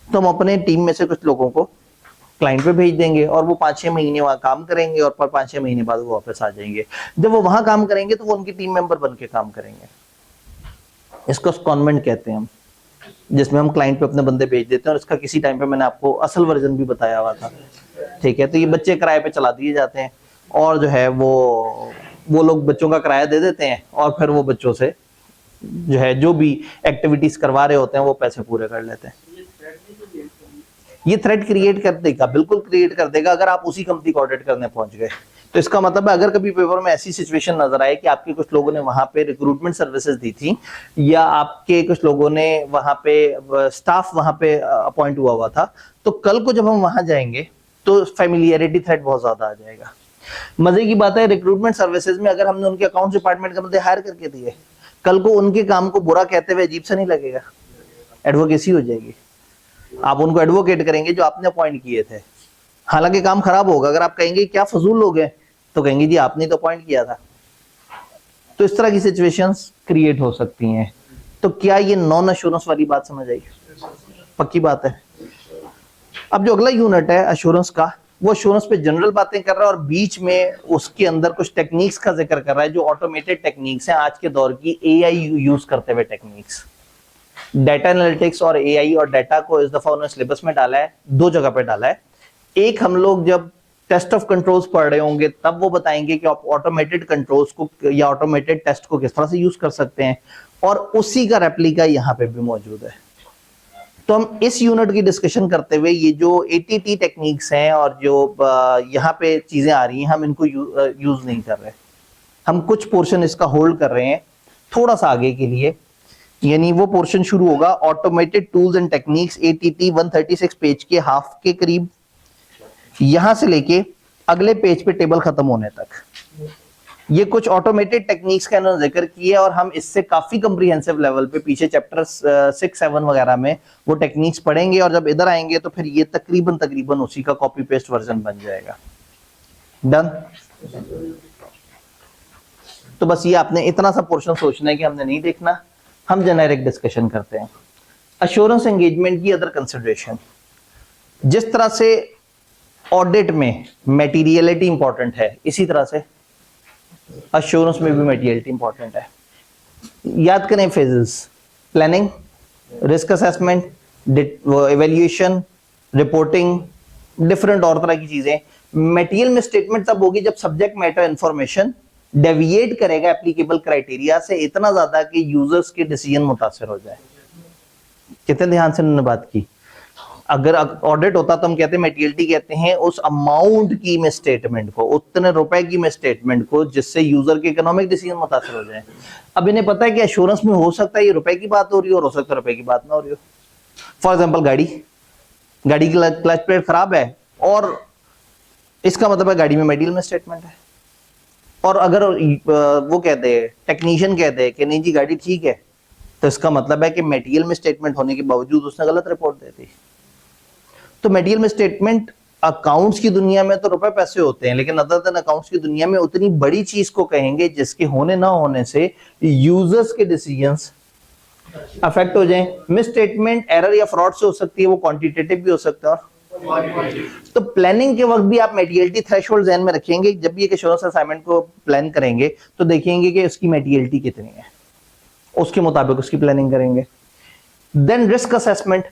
तो हम अपने टीम में से कुछ लोगों को क्लाइंट पे भेज देंगे और वो 5-6 महीने वहां काम करेंगे और 5-6 महीने बाद वो वापस आ जाएंगे। जब वो वहां काम करेंगे तो वो उनकी टीम मेंबर बन के काम करेंगे। इसको कॉन्वेंट कहते हैं हम, जिसमें हम क्लाइंट पे अपने बंदे भेज देते हैं। और इसका किसी टाइम पे मैंने आपको असल वर्जन भी बताया हुआ था, ठीक है। तो ये बच्चे किराए पे चला दिए जाते हैं और जो है वो लोग बच्चों का किराया दे देते हैं और फिर वो बच्चों से जो है जो भी एक्टिविटीज करवा रहे होते हैं वो पैसे पूरे कर लेते हैं। ये थ्रेट क्रिएट कर देगा, बिल्कुल क्रिएट कर देगा अगर आप उसी कंपनी को ऑडिट करने पहुंच गए। तो इसका मतलब है अगर कभी पेपर में ऐसी सिचुएशन नजर आए कि आपके कुछ लोगों ने वहां पे रिक्रूटमेंट सर्विसेज दी थी या आपके कुछ लोगों ने वहां पे स्टाफ वहां पे अपॉइंट हुआ था, तो कल को जब हम वहां जाएंगे तो फैमिलियरिटी थ्रेट बहुत ज्यादा आ जाएगा। मजे की बात है, रिक्रूटमेंट सर्विसेज में अगर हमने उनके अकाउंट्स डिपार्टमेंट के बंदे हायर करके दिए, कल को उनके काम को बुरा कहते हुए अजीब सा नहीं लगेगा, एडवोकेसी हो जाएगी। आप उनको एडवोकेट करेंगे जो आपने अपॉइंट किए थे, हालांकि काम खराब होगा। अगर आप कहेंगे क्या फजूल लोग हैं, तो कहेंगे जी आपने तो अपॉइंट किया था। तो इस तरह की सिचुएशंस क्रिएट हो सकती हैं। तो क्या ये नॉन अश्योरेंस वाली बात समझ आई? पक्की बात है। अब जो अगला यूनिट है अश्योरेंस का, वो अश्योरेंस पे जनरल बातें कर रहा है और बीच में उसके अंदर कुछ टेक्निक्स का जिक्र कर रहा है जो ऑटोमेटेड टेक्निक्स हैं, आज के दौर की एआई यूज करते हुए टेक्निक्स। डाटा एनालिटिक्स और एआई और डाटा को इस दफा उन्होंने सिलेबस में डाला है, 2 जगह पे डाला है। एक हम लोग जब टेस्ट ऑफ कंट्रोल्स पढ़ रहे होंगे तब वो बताएंगे कि आप ऑटोमेटेड कंट्रोल्स को या ऑटोमेटेड टेस्ट को किस तरह से यूज कर सकते हैं, और उसी का रेप्लिका यहाँ पे भी मौजूद है। तो हम इस यूनिट की डिस्कशन करते हुए ये जो एटीटी टेक्निक्स हैं और जो यहाँ पे चीजें आ रही हैं, हम इनको यूज नहीं कर रहे, हम कुछ पोर्शन इसका होल्ड कर रहे हैं थोड़ा सा आगे के लिए। यानी वो पोर्शन शुरू होगा automated tools and techniques ATT 136 page के हाफ के करीब, यहां से लेके अगले पेज पे टेबल खत्म होने तक। ये कुछ ऑटोमेटेड टेक्निक्स का इन्होंने जिक्र किया और हम इससे काफी कॉम्प्रिहेंसिव लेवल पे पीछे चैप्टर 6-7 वगैरह में वो टेक्निक्स पढ़ेंगे, और जब इधर आएंगे तो फिर ये तकरीबन उसी का कॉपी पेस्ट वर्जन बन जाएगा। डन। तो बस ये आपने इतना सा पोर्शन सोचना है कि हमने नहीं देखना, हम जेनेरिक डिस्कशन करते हैं। अश्योरेंस एंगेजमेंट की अदर कंसिडरेशन, जिस तरह से ऑडिट में मटेरियलिटी इंपॉर्टेंट है, इसी तरह से अश्योरेंस में भी मटेरियलिटी इंपॉर्टेंट है। याद करें phases: planning, risk assessment, evaluation, reporting, different और तरह की चीजें। मटेरियल में स्टेटमेंट तब होगी जब सब्जेक्ट मैटर इंफॉर्मेशन डेविएट करेगा एप्लीकेबल क्राइटेरिया से इतना ज्यादा कि यूजर्स के डिसीजन मुतासिर हो जाए। कितने ध्यान से उन्होंने बात की। अगर ऑडिट होता तो हम कहते हैं मटेरियलिटी कहते हैं उस अमाउंट की में स्टेटमेंट को, उतने रुपए की में स्टेटमेंट को जिससे यूजर के इकोनॉमिक डिसीजन मुतासिर हो जाए। अब इन्हें पता है कि एश्योरेंस में हो सकता है ये रुपए की बात हो रही हो और हो सकता है रुपए की बात ना हो रही हो। फॉर एग्जाम्पल गाड़ी की क्लच प्लेट खराब है और इसका मतलब है गाड़ी में मटेरियल में स्टेटमेंट है। और अगर वो कहते हैं, टेक्नीशियन कहते हैं कि नहीं जी गाड़ी ठीक है, तो इसका मतलब है कि मटेरियल में स्टेटमेंट होने के बावजूद उसने गलत रिपोर्ट दे दी। तो मटेरियल में स्टेटमेंट अकाउंट्स की दुनिया में तो रुपए पैसे होते हैं, लेकिन अदर देन अकाउंट्स की दुनिया में उतनी बड़ी चीज को कहेंगे जिसके होने ना होने से यूजर्स के डिसीजंस अफेक्ट हो जाएं। मिस स्टेटमेंट एरर या फ्रॉड से हो सकती है, वो क्वांटिटेटिव भी हो सकता है। तो प्लानिंग के वक्त भी आप मेटीरियलिटी थ्रेशोल्ड ध्यान में रखेंगे। जब भी एक एश्योरेंस असाइनमेंट को प्लान करेंगे तो देखेंगे कि उसकी मेटीरियलिटी कितनी है, उसके मुताबिक उसकी प्लानिंग करेंगे। Then risk assessment.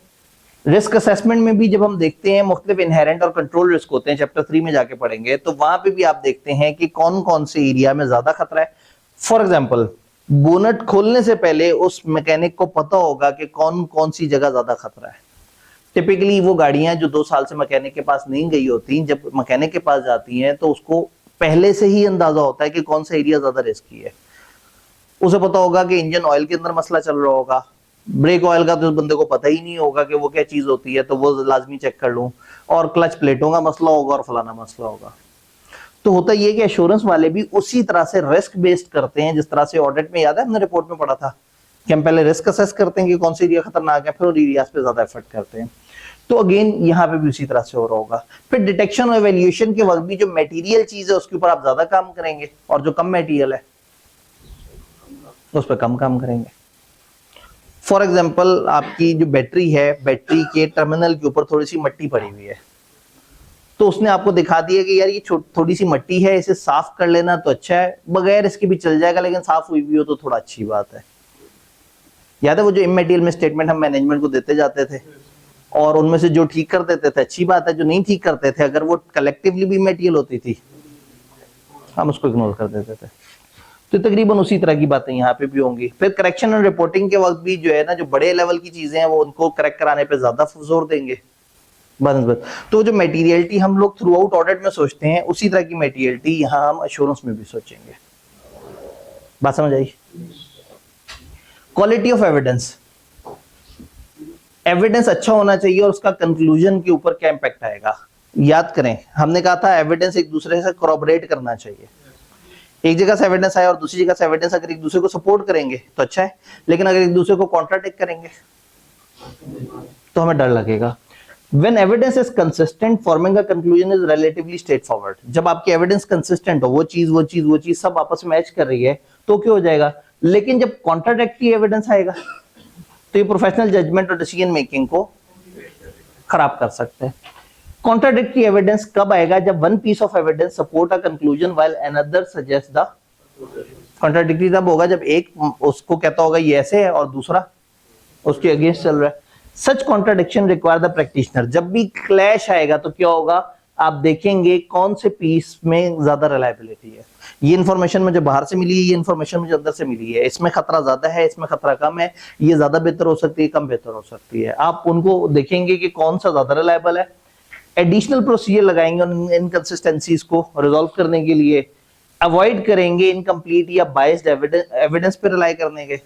Risk assessment में भी जब हम देखते हैं मुख्तलिफ इनहेरेंट और कंट्रोल रिस्क होते हैं, चैप्टर 3 में जाके पढ़ेंगे, तो वहां पे भी आप देखते हैं कि कौन कौन से एरिया में ज्यादा खतरा है। फॉर एग्जाम्पल, बोनट खोलने से पहले उस मैकेनिक को पता होगा कि कौन कौन सी जगह ज्यादा खतरा है। टिपिकली वो गाड़ियां जो 2 साल से मैकेनिक के पास नहीं गई होती, जब मैकेनिक के पास जाती हैं तो उसको पहले से ही अंदाजा होता है कि कौन सा एरिया ज्यादा रिस्की है। उसे पता होगा कि इंजन ऑयल के अंदर मसला चल रहा होगा, ब्रेक ऑयल का तो उस बंदे को पता ही नहीं होगा कि वो क्या चीज होती है, तो वो लाजमी चेक कर लूं, और क्लच प्लेटों का मसला होगा और फलाना मसला होगा। तो होता ये कि एश्योरेंस वाले भी उसी तरह से रिस्क बेस्ड करते हैं, जिस तरह से ऑडिट में, याद है हमने रिपोर्ट में पढ़ा था कि हम पहले रिस्क असेस करते हैं कि कौन सी एरिया खतरनाक है, फिर उन एरियाज पे ज्यादा एफर्ट करते हैं। तो अगेन यहाँ पे भी उसी तरह से हो रहा होगा। फिर डिटेक्शन और एवेल्यूएशन के वक्त भी जो मटेरियल चीज है उसके ऊपर आप ज्यादा काम करेंगे, और जो कम मटेरियल है उस पर कम काम करेंगे। फॉर एग्जाम्पल, आपकी जो बैटरी है, बैटरी के टर्मिनल के ऊपर थोड़ी सी मट्टी पड़ी हुई है, तो उसने आपको दिखा दिया कि यार ये थोड़ी सी मट्टी है, इसे साफ कर लेना तो अच्छा है, बगैर इसके भी चल जाएगा, लेकिन साफ हुई भी हो तो थोड़ा अच्छी बात है। याद है वो जो इमटेरियल में स्टेटमेंट हम मैनेजमेंट को देते जाते थे, और उनमें से जो ठीक कर देते थे अच्छी बात है, जो नहीं ठीक करते थे, अगर वो कलेक्टिवली भी मटेरियल होती थी, हम उसको इग्नोर कर देते थे। तो तकरीबन उसी तरह की बातें यहाँ पे भी होंगी। फिर करेक्शन और रिपोर्टिंग के वक्त भी जो है ना, जो बड़े लेवल की चीजें हैं वो उनको करेक्ट कराने पे ज्यादा जोर देंगे। बस तो जो मटेरियलिटी हम लोग थ्रू आउट ऑडिट में सोचते हैं, उसी तरह की मटेरियलिटी यहाँ हम एश्योरेंस में भी सोचेंगे। बात समझ आई? Quality of evidence. एविडेंस अच्छा होना चाहिए और उसका कंक्लूजन के ऊपर क्या इंपैक्ट आएगा। याद करें, हमने कहा था एविडेंस एक दूसरे से कोरॉबरेट करना चाहिए। एक जगह से एविडेंस आया और दूसरी जगह से एविडेंस अगर एक दूसरे को सपोर्ट करेंगे तो अच्छा है, लेकिन अगर एक दूसरे को कॉन्ट्राडिक्ट करेंगे तो हमें डर लगेगा। When evidence is consistent, forming a conclusion is relatively straightforward. जब आपकी एविडेंस कंसिस्टेंट हो, वो चीज सब आपस में मैच कर रही है, तो क्या हो जाएगा। लेकिन जब कॉन्ट्राडिक्टरी एविडेंस आएगा तो ये प्रोफेशनल जजमेंट और डिसीजन मेकिंग को खराब कर सकते हैं। कॉन्ट्राडिक्टरी एविडेंस कब आएगा? जब one piece of evidence support a conclusion while another suggest the contradictory. तब होगा जब एक उसको कहता होगा ये ऐसे है और दूसरा उसके अगेंस्ट चल रहा है। सच कॉन्ट्राडिक्शन रिक्वायर द प्रैक्टिशनर। जब भी क्लैश आएगा तो क्या होगा, आप देखेंगे कौन से पीस में ज्यादा रिलायबिलिटी है। ये इन्फॉर्मेशन मुझे बाहर से मिली है, ये इन्फॉर्मेशन मुझे अंदर से मिली है, इसमें खतरा ज्यादा है, इसमें खतरा कम है, ये ज्यादा बेहतर हो सकती है, कम बेहतर हो सकती है। आप उनको देखेंगे कि कौन सा ज्यादा रिलायबल है। एडिशनल प्रोसीजर लगाएंगे उन इनकंसिस्टेंसीज को रिजॉल्व करने के लिए। अवॉइड करेंगे इनकम्प्लीट या बाइस्ड एविडेंस पे रिलाई करने के,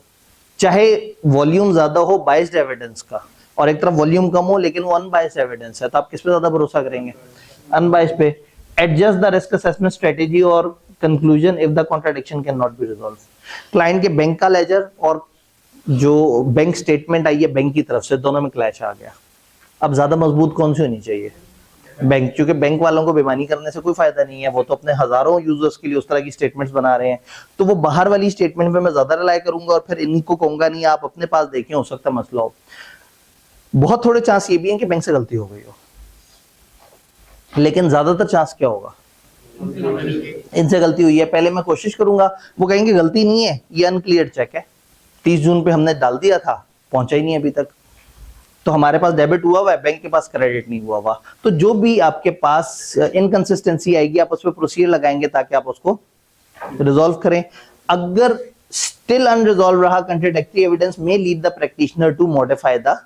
चाहे वॉल्यूम ज्यादा हो बाइस्ड एविडेंस का और एक तरफ वॉल्यूम कम हो लेकिन वो अनबाइस्ड एविडेंस है, तो आप किस पे ज्यादा भरोसा करेंगे? अनबाइस्ड पे। Adjust the risk assessment strategy और conclusion if the contradiction can not be resolve. Client के बैंक का लेजर और जो बैंक स्टेटमेंट आई है बैंक की तरफ से, दोनों में क्लैश आ गया। अब ज्यादा मजबूत कौन सी होनी चाहिए? बैंक, क्योंकि बैंक वालों को बेईमानी करने से कोई फायदा नहीं है, वो तो अपने हजारों यूजर्स के लिए उस तरह की स्टेटमेंट्स बना रहे हैं। तो वो बाहर वाली स्टेटमेंट पे मैं ज्यादा रिलाई करूंगा और फिर इनको कहूंगा नहीं आप अपने पास देखें, हो सकता है मसला हो। बहुत थोड़े चांस ये भी हैं कि बैंक से गलती हो गई हो, लेकिन ज्यादातर चांस क्या होगा, इनसे गलती हुई है। पहले मैं कोशिश करूंगा, वो कहेंगे गलती नहीं है, ये अनक्लियर चेक है, 30 जून पे हमने डाल दिया था, पहुंचा ही नहीं अभी तक, तो हमारे पास डेबिट हुआ हुआ है, बैंक के पास क्रेडिट नहीं हुआ हुआ। तो जो भी आपके पास इनकंसिस्टेंसी आएगी आप उस पर प्रोसीजर लगाएंगे ताकि आप उसको रिजॉल्व करें। अगर स्टिल अनरिजॉल्व रहा, contradictory evidence may lead the practitioner to modify the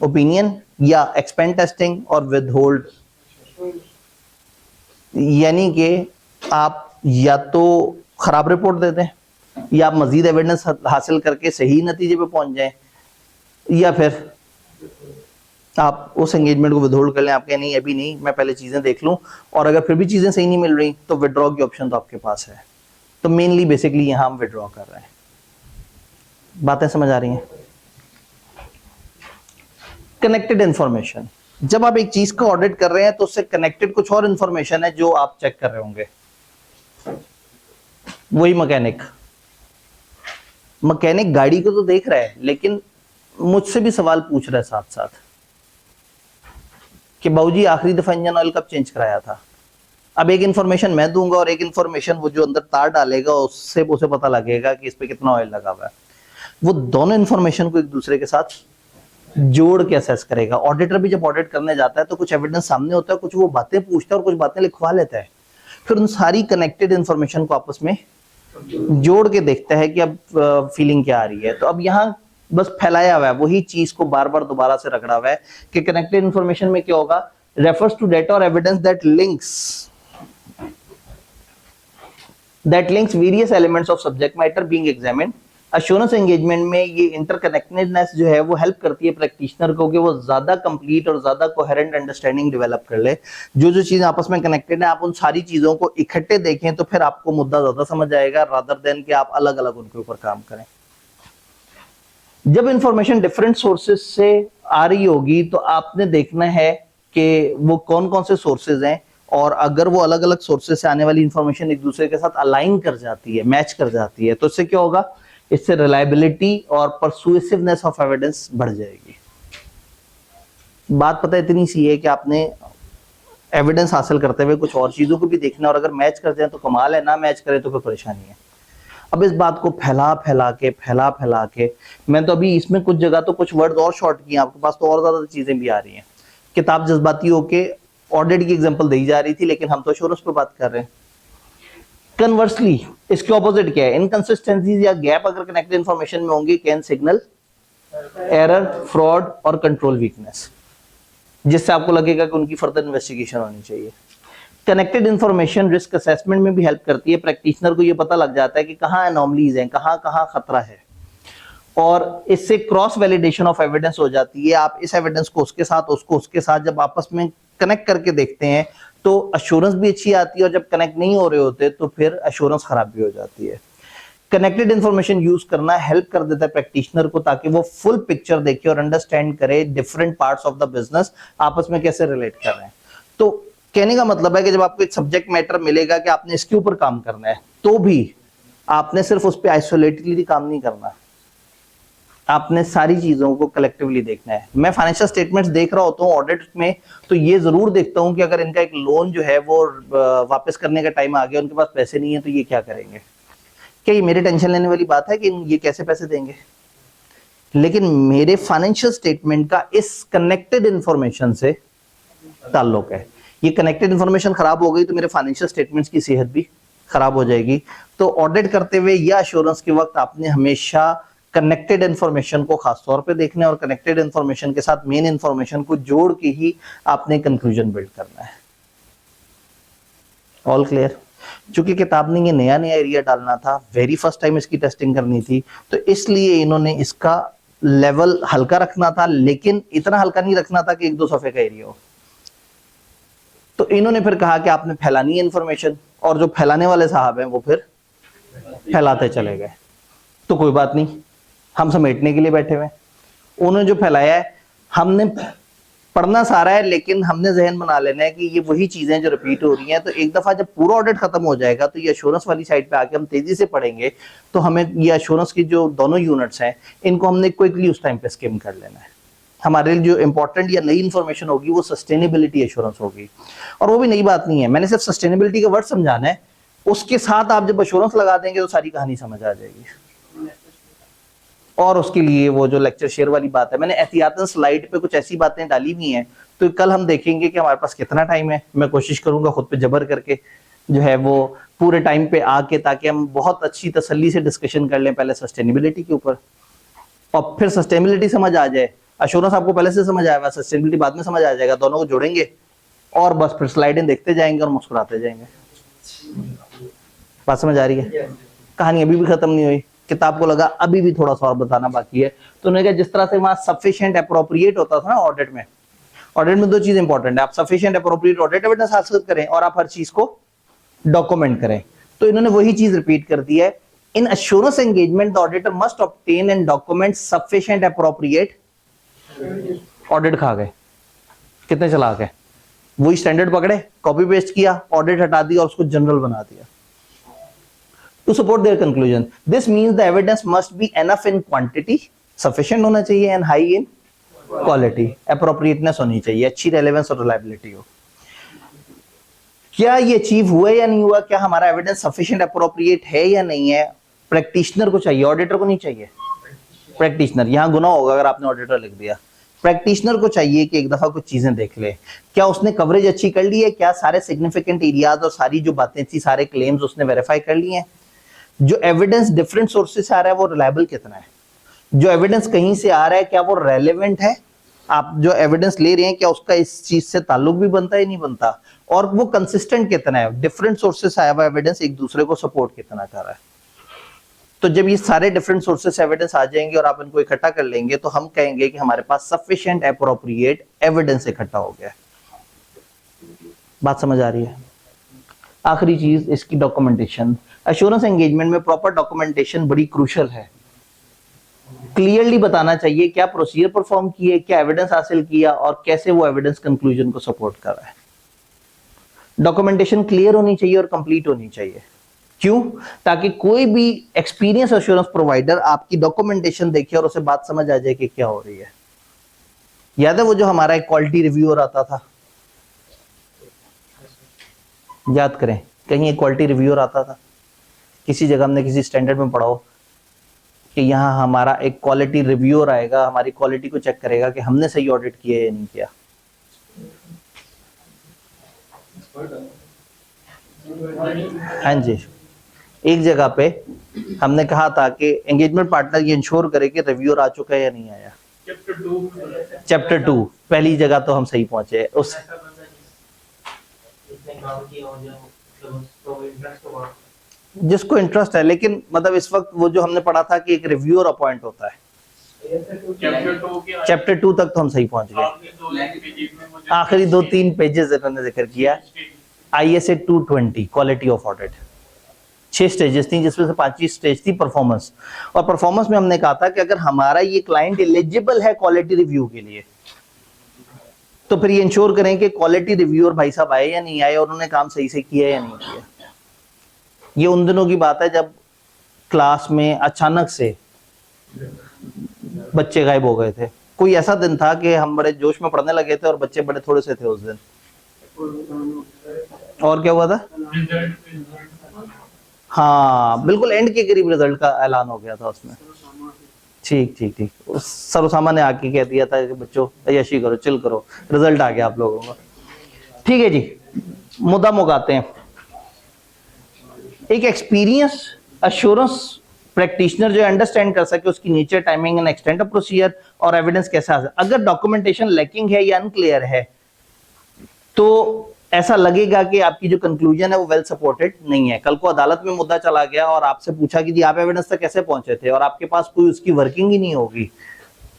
opinion या एक्सपेंड टेस्टिंग और विदहोल्ड। यानी कि आप या तो खराब रिपोर्ट दे दें या आप मजीद एविडेंस हासिल करके सही नतीजे पे पहुंच जाएं, या फिर आप उस एंगेजमेंट को विदहोल्ड कर लें। आप कहें नहीं अभी नहीं, मैं पहले चीजें देख लूं, और अगर फिर भी चीजें सही नहीं मिल रही तो विड्रॉ की ऑप्शन तो आपके पास है। तो मेनली बेसिकली यहां हम विड्रॉ कर रहे हैं। बातें समझ आ रही हैं? कनेक्टेड इंफॉर्मेशन, जब आप एक चीज का ऑडिट कर रहे हैं तो उससे कनेक्टेड कुछ और इंफॉर्मेशन है जो आप चेक कर रहे होंगे। वही मैकेनिक गाड़ी को तो देख रहा है, लेकिन मुझसे भी सवाल पूछ रहा है साथ साथ कि बाबूजी आखिरी दफा इंजन ऑयल कब चेंज कराया था। अब एक इंफॉर्मेशन मैं दूंगा और एक इंफॉर्मेशन वो जो अंदर तार डालेगा उससे उसे पता लगेगा कि इस पे कितना ऑयल लगा हुआ है। वो दोनों इंफॉर्मेशन को एक दूसरे के साथ जोड़ के असेस करेगा। ऑडिटर भी जब ऑडिट करने जाता है तो कुछ एविडेंस सामने होता है, कुछ वो बातें पूछता है और कुछ बातें लिखवा लेता है, फिर उन सारी कनेक्टेड इंफॉर्मेशन को आपस में जोड़ के देखता है कि अब फीलिंग क्या आ रही है। तो अब यहाँ बस फैलाया हुआ है, वही चीज को बार बार दोबारा से रगड़ा हुआ है कि कनेक्टेड इंफॉर्मेशन में क्या होगा, रेफर्स टू डेटा और evidence that links various elements of subject matter being examined। Assurance engagement में ये इंटरकनेक्टेडनेस जो है वो हेल्प करती है प्रैक्टिशनर को कि वो ज्यादा कंप्लीट और ज्यादा कोहेरेंट अंडरस्टैंडिंग डेवलप कर ले। जो चीजें आपस में कनेक्टेड है आप उन सारी चीजों को इकट्ठे देखें तो फिर आपको मुद्दा ज्यादा समझ आएगा, रादर देन कि आप अलग अलग उनके ऊपर काम करें। जब इंफॉर्मेशन डिफरेंट सोर्सेज से आ रही होगी तो आपने देखना है कि वो कौन कौन से सोर्सेज हैं, और अगर वो अलग अलग सोर्सेज से आने वाली इंफॉर्मेशन एक दूसरे के साथ अलाइन कर जाती है, मैच कर जाती है, तो इससे क्या होगा, इससे रिलायबिलिटी और परसुएसिवनेस ऑफ एविडेंस बढ़ जाएगी। बात पता इतनी सी है कि आपने एविडेंस हासिल करते हुए कुछ और चीजों को भी देखना, और अगर मैच कर जाए तो कमाल है, ना मैच करे तो फिर परेशानी है। अब इस बात को फैला फैला के मैं तो अभी इसमें कुछ जगह तो कुछ वर्ड और शॉर्ट किए, आपके पास तो और ज्यादा चीजें भी आ रही हैं। किताब जज्बाती होके ऑडिट की एग्जांपल दी जा रही थी, लेकिन हम तो एश्योरेंस पे बात कर रहे हैं। कन्वर्सली इसके ऑपोजिट क्या है, इनकंसिस्टेंसीज या गैप अगर कनेक्टेड इंफॉर्मेशन में होंगी कैन सिग्नल एरर, फ्रॉड और कंट्रोल वीकनेस, जिससे आपको लगेगा कि उनकी फर्दर इन्वेस्टिगेशन होनी चाहिए। कनेक्टेड इंफॉर्मेशन रिस्क असेसमेंट में भी हेल्प करती है। प्रैक्टिशनर को ये पता लग जाता है कि कहाँ एनॉमलीज हैं, कहाँ कहाँ खतरा है, और इससे क्रॉस वैलिडेशन ऑफ एविडेंस हो जाती है। आप इस एविडेंस को उसके साथ, उसको उसके साथ जब आपस में कनेक्ट करके देखते हैं तो अश्योरेंस भी अच्छी आती है, और जब कनेक्ट नहीं हो रहे होते तो फिर अश्योरेंस खराब भी हो जाती है। कनेक्टेड इंफॉर्मेशन यूज करना हेल्प कर देता है प्रैक्टिशनर को, ताकि वो फुल पिक्चर देखे और अंडरस्टैंड करे different parts of the business आपस में कैसे रिलेट कर रहे हैं। तो कहने का मतलब है कि जब आपको एक सब्जेक्ट मैटर मिलेगा कि आपने इसके ऊपर काम करना है, तो भी आपने सिर्फ उस पर आइसोलेटेडली काम नहीं करना, आपने सारी चीजों को कलेक्टिवली देखना है। मैं फाइनेंशियल स्टेटमेंट्स देख रहा होता हूँ ऑडिट में, तो ये जरूर देखता हूँ कि अगर इनका एक लोन जो है वो वापस करने का टाइम आ गया, उनके पास पैसे नहीं है, तो ये क्या करेंगे। क्या ये मेरे टेंशन लेने वाली बात है कि ये कैसे पैसे देंगे, लेकिन मेरे फाइनेंशियल स्टेटमेंट का इस कनेक्टेड इंफॉर्मेशन से ताल्लुक है। ये कनेक्टेड इंफॉर्मेशन खराब हो गई तो मेरे फाइनेंशियल स्टेटमेंट्स की सेहत भी खराब हो जाएगी। तो ऑडिट करते हुए या एश्योरेंस के वक्त आपने हमेशा कनेक्टेड इंफॉर्मेशन को खास तौर पे देखना है, और कनेक्टेड इंफॉर्मेशन के साथ मेन इंफॉर्मेशन को जोड़ के ही आपने कंक्लूजन बिल्ड करना है। All clear? चूंकि किताब ने ये नया नया एरिया डालना था, वेरी फर्स्ट टाइम इसकी टेस्टिंग करनी थी, तो इसलिए इन्होंने इसका लेवल हल्का रखना था, लेकिन इतना हल्का नहीं रखना था कि 1-2 सफ़े का एरिया हो। तो इन्होंने फिर कहा कि आपने फैलानी है इंफॉर्मेशन, और जो फैलाने वाले साहब हैं वो फिर फैलाते चले गए। तो कोई बात नहीं, हम समेटने के लिए बैठे हुए। उन्होंने जो फैलाया है, हमने पढ़ना सारा है, लेकिन हमने जहन बना लेना है कि ये वही चीजें जो रिपीट हो रही हैं। तो एक दफा जब पूरा ऑडिट खत्म हो जाएगा तो ये एश्योरेंस वाली साइड पे आके हम तेजी से पढ़ेंगे, तो हमें ये एश्योरेंस की जो दोनों यूनिट्स हैं इनको हमने क्विकली उस टाइम पे स्किम कर लेना है। हमारे लिए जो इंपॉर्टेंट या नई इंफॉर्मेशन होगी वो सस्टेनेबिलिटी एश्योरेंस होगी, और वो भी नई बात नहीं है, मैंने सिर्फ सस्टेनेबिलिटी का वर्ड समझाना है, उसके साथ आप जब एश्योरेंस लगा देंगे तो सारी कहानी समझ आ जाएगी। और उसके लिए वो जो लेक्चर शेयर वाली बात है, मैंने एहतियातन स्लाइड पे कुछ ऐसी बातें डाली हुई हैं, तो कल हम देखेंगे कि हमारे पास कितना टाइम है। मैं कोशिश करूंगा खुद पे जबर करके जो है वो पूरे टाइम पे आके, ताकि हम बहुत अच्छी तसल्ली से डिस्कशन कर लें पहले सस्टेनेबिलिटी के ऊपर, और फिर सस्टेनेबिलिटी समझ आ जाए। एश्योरेंस आपको पहले से समझ आएगा, सस्टेनेबिलिटी बाद में समझ आ जाएगा, दोनों को जोड़ेंगे और बस फिर स्लाइडें देखते जाएंगे और मुस्कुराते जाएंगे। बात समझ आ रही है? कहानी अभी भी खत्म नहीं हुई। किताब को लगा अभी भी थोड़ा सा और बताना बाकी है, तो उन्होंने कहा जिस तरह से वहां सफिशिएंट अप्रोप्रिएट होता था ना ऑडिट में, ऑडिट में 2 चीज इंपॉर्टेंट है, आप सफिशिएंट अप्रोप्रिएट ऑडिट एविडेंस हासिल करें और आप हर चीज को डॉक्यूमेंट करें। तो इन्होंने वही चीज रिपीट कर दी है, in assurance engagement the auditor must obtain and document sufficient appropriate. Audit खा गए, कितने चला गए, वही स्टैंडर्ड पकड़े, कॉपी पेस्ट किया, ऑडिट हटा दिया और उसको जनरल बना दिया। To support their conclusion this means the evidence must be enough in quantity, sufficient होना चाहिए, and high in quality, appropriateness होनी चाहिए, अच्छी रेलेवेंस और रिलायबिलिटी हो। क्या ये अचीव हुआ या नहीं हुआ, क्या हमारा एविडेंस सफिशिएंट एप्रोप्रिएट है या नहीं है, प्रैक्टिशनर को चाहिए, ऑडिटर को नहीं चाहिए। प्रैक्टिशनर, यहां गुनाह होगा अगर आपने ऑडिटर लिख दिया। प्रैक्टिशनर को चाहिए कि एक दफा कुछ चीजें देख ले, क्या उसने कवरेज अच्छी कर ली है, क्या सारे सिग्निफिकेंट एरियाज और सारी जो बातें थी, सारे क्लेम्स उसने वेरीफाई कर लिए हैं, जो एविडेंस डिफरेंट सोर्सेस से आ रहा है वो रिलायबल कितना है, जो एविडेंस कहीं से आ रहा है क्या वो रेलेवेंट है, आप जो एविडेंस ले रहे हैं क्या उसका इस चीज से ताल्लुक भी बनता है नहीं बनता, और वो कंसिस्टेंट कितना है, डिफरेंट सोर्सेस से आया हुआ एविडेंस एक दूसरे को सपोर्ट कितना कर रहा है। तो जब ये सारे डिफरेंट सोर्सेस से एविडेंस आ जाएंगे और आप इनको इकट्ठा कर लेंगे तो हम कहेंगे कि हमारे पास सफिशिएंट एप्रोप्रिएट एविडेंस इकट्ठा हो गया है। बात समझ आ रही है। आखिरी चीज इसकी डॉक्यूमेंटेशन। एश्योरेंस एंगेजमेंट में प्रॉपर डॉक्यूमेंटेशन बड़ी क्रूशियल है। क्लियरली बताना चाहिए क्या प्रोसीजर परफॉर्म किए, क्या एविडेंस हासिल किया और कैसे वो एविडेंस कंक्लूजन को सपोर्ट कर रहा है। डॉक्यूमेंटेशन क्लियर होनी चाहिए और कंप्लीट होनी चाहिए। क्यों? ताकि कोई भी एक्सपीरियंस एश्योरेंस प्रोवाइडर आपकी डॉक्यूमेंटेशन देखे और उसे बात समझ आ जाए कि क्या हो रही है। याद है वो जो हमारा एक क्वालिटी रिव्यूअर आता था, याद करें, कहीं एक क्वालिटी रिव्यूअर आता था, किसी जगह हमने किसी स्टैंडर्ड में पढ़ा हो कि यहाँ हमारा एक क्वालिटी रिव्यूअर आएगा, हमारी क्वालिटी को चेक करेगा कि हमने सही ऑडिट किया या नहीं किया। हाँ जी, एक जगह पे हमने कहा था कि एंगेजमेंट पार्टनर ये इंश्योर करे कि रिव्यूअर आ चुका है या नहीं आया। चैप्टर 2 पहली जगह तो हम सही पहुंचे। उस जिसको इंटरेस्ट है, लेकिन मतलब इस वक्त वो जो हमने पढ़ा था कि एक रिव्यूअर अपॉइंट होता है, चैप्टर 2 तक तो हम सही पहुंच गए। आखिरी 2-3 पेजेस इन्होंने जिक्र किया। ISA 220 quality of audit, 6 stages थी जिसमें से 5वीं स्टेज थी परफॉर्मेंस। और परफॉर्मेंस में हमने कहा था कि अगर हमारा ये क्लाइंट एलिजिबल है क्वालिटी रिव्यू के लिए तो फिर ये इंश्योर करें कि क्वालिटी रिव्यूअर भाई साहब आए या नहीं आए और उन्होंने काम सही से किया या नहीं किया। ये उन दिनों की बात है जब क्लास में अचानक से बच्चे गायब हो गए थे। कोई ऐसा दिन था कि हम बड़े जोश में पढ़ने लगे थे और बच्चे बड़े थोड़े से थे उस दिन। और क्या हुआ था? हाँ बिल्कुल, एंड के करीब रिजल्ट का ऐलान हो गया था उसमें। ठीक ठीक ठीक, सर उसामा ने आके कह दिया था कि बच्चों अय्याशी करो, चिल करो, रिजल्ट आ गया आप लोगों का। ठीक है जी, मुद्दा मुकाते हैं। एक एक्सपीरियंस एश्योरेंस प्रैक्टिशनर जो अंडरस्टैंड कर सके उसकी nature, timing and extent of procedure और एविडेंस कैसा है। अगर डॉक्यूमेंटेशन लैकिंग है या अनक्लियर है तो ऐसा लगेगा कि आपकी जो कंक्लूजन है वो वेल सपोर्टेड नहीं है। कल को अदालत में मुद्दा चला गया और आपसे पूछा कि जी आप एविडेंस तक कैसे पहुंचे थे और आपके पास कोई उसकी वर्किंग ही नहीं होगी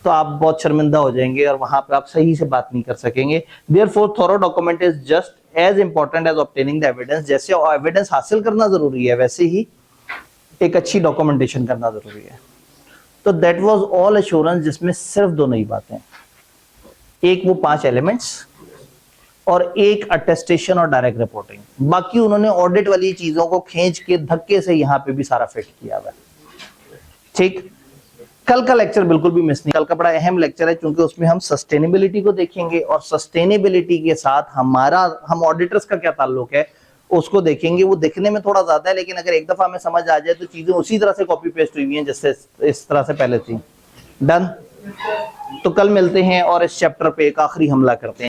तो आप बहुत शर्मिंदा हो जाएंगे और वहां पर आप सही से बात नहीं कर सकेंगे। Therefore thorough document is just as important as obtaining the evidence. जैसे एविडेंस हासिल करना जरूरी है वैसे ही एक अच्छी डॉक्यूमेंटेशन करना जरूरी है। तो दैट वाज ऑल एश्योरेंस, जिसमें सिर्फ 2 नई बातें, एक वो 5 एलिमेंट्स और एक अटेस्टेशन और डायरेक्ट रिपोर्टिंग। बाकी उन्होंने ऑडिट वाली चीजों को खींच के धक्के से यहाँ पे भी सारा फिट किया हुआ है। ठीक, कल का लेक्चर बिल्कुल भी मिस नहीं, कल का बड़ा अहम लेक्चर है क्योंकि उसमें हम सस्टेनेबिलिटी को देखेंगे और सस्टेनेबिलिटी के साथ हम ऑडिटर्स का क्या ताल्लुक है उसको देखेंगे। वो देखने में थोड़ा ज्यादा है लेकिन अगर एक दफा हमें समझ आ जाए तो चीजें उसी तरह से कॉपी पेस्ट हुई हैं जैसे इस तरह से पहले थी। डन। तो कल मिलते हैं और इस चैप्टर पे एक आखिरी हमला करते हैं।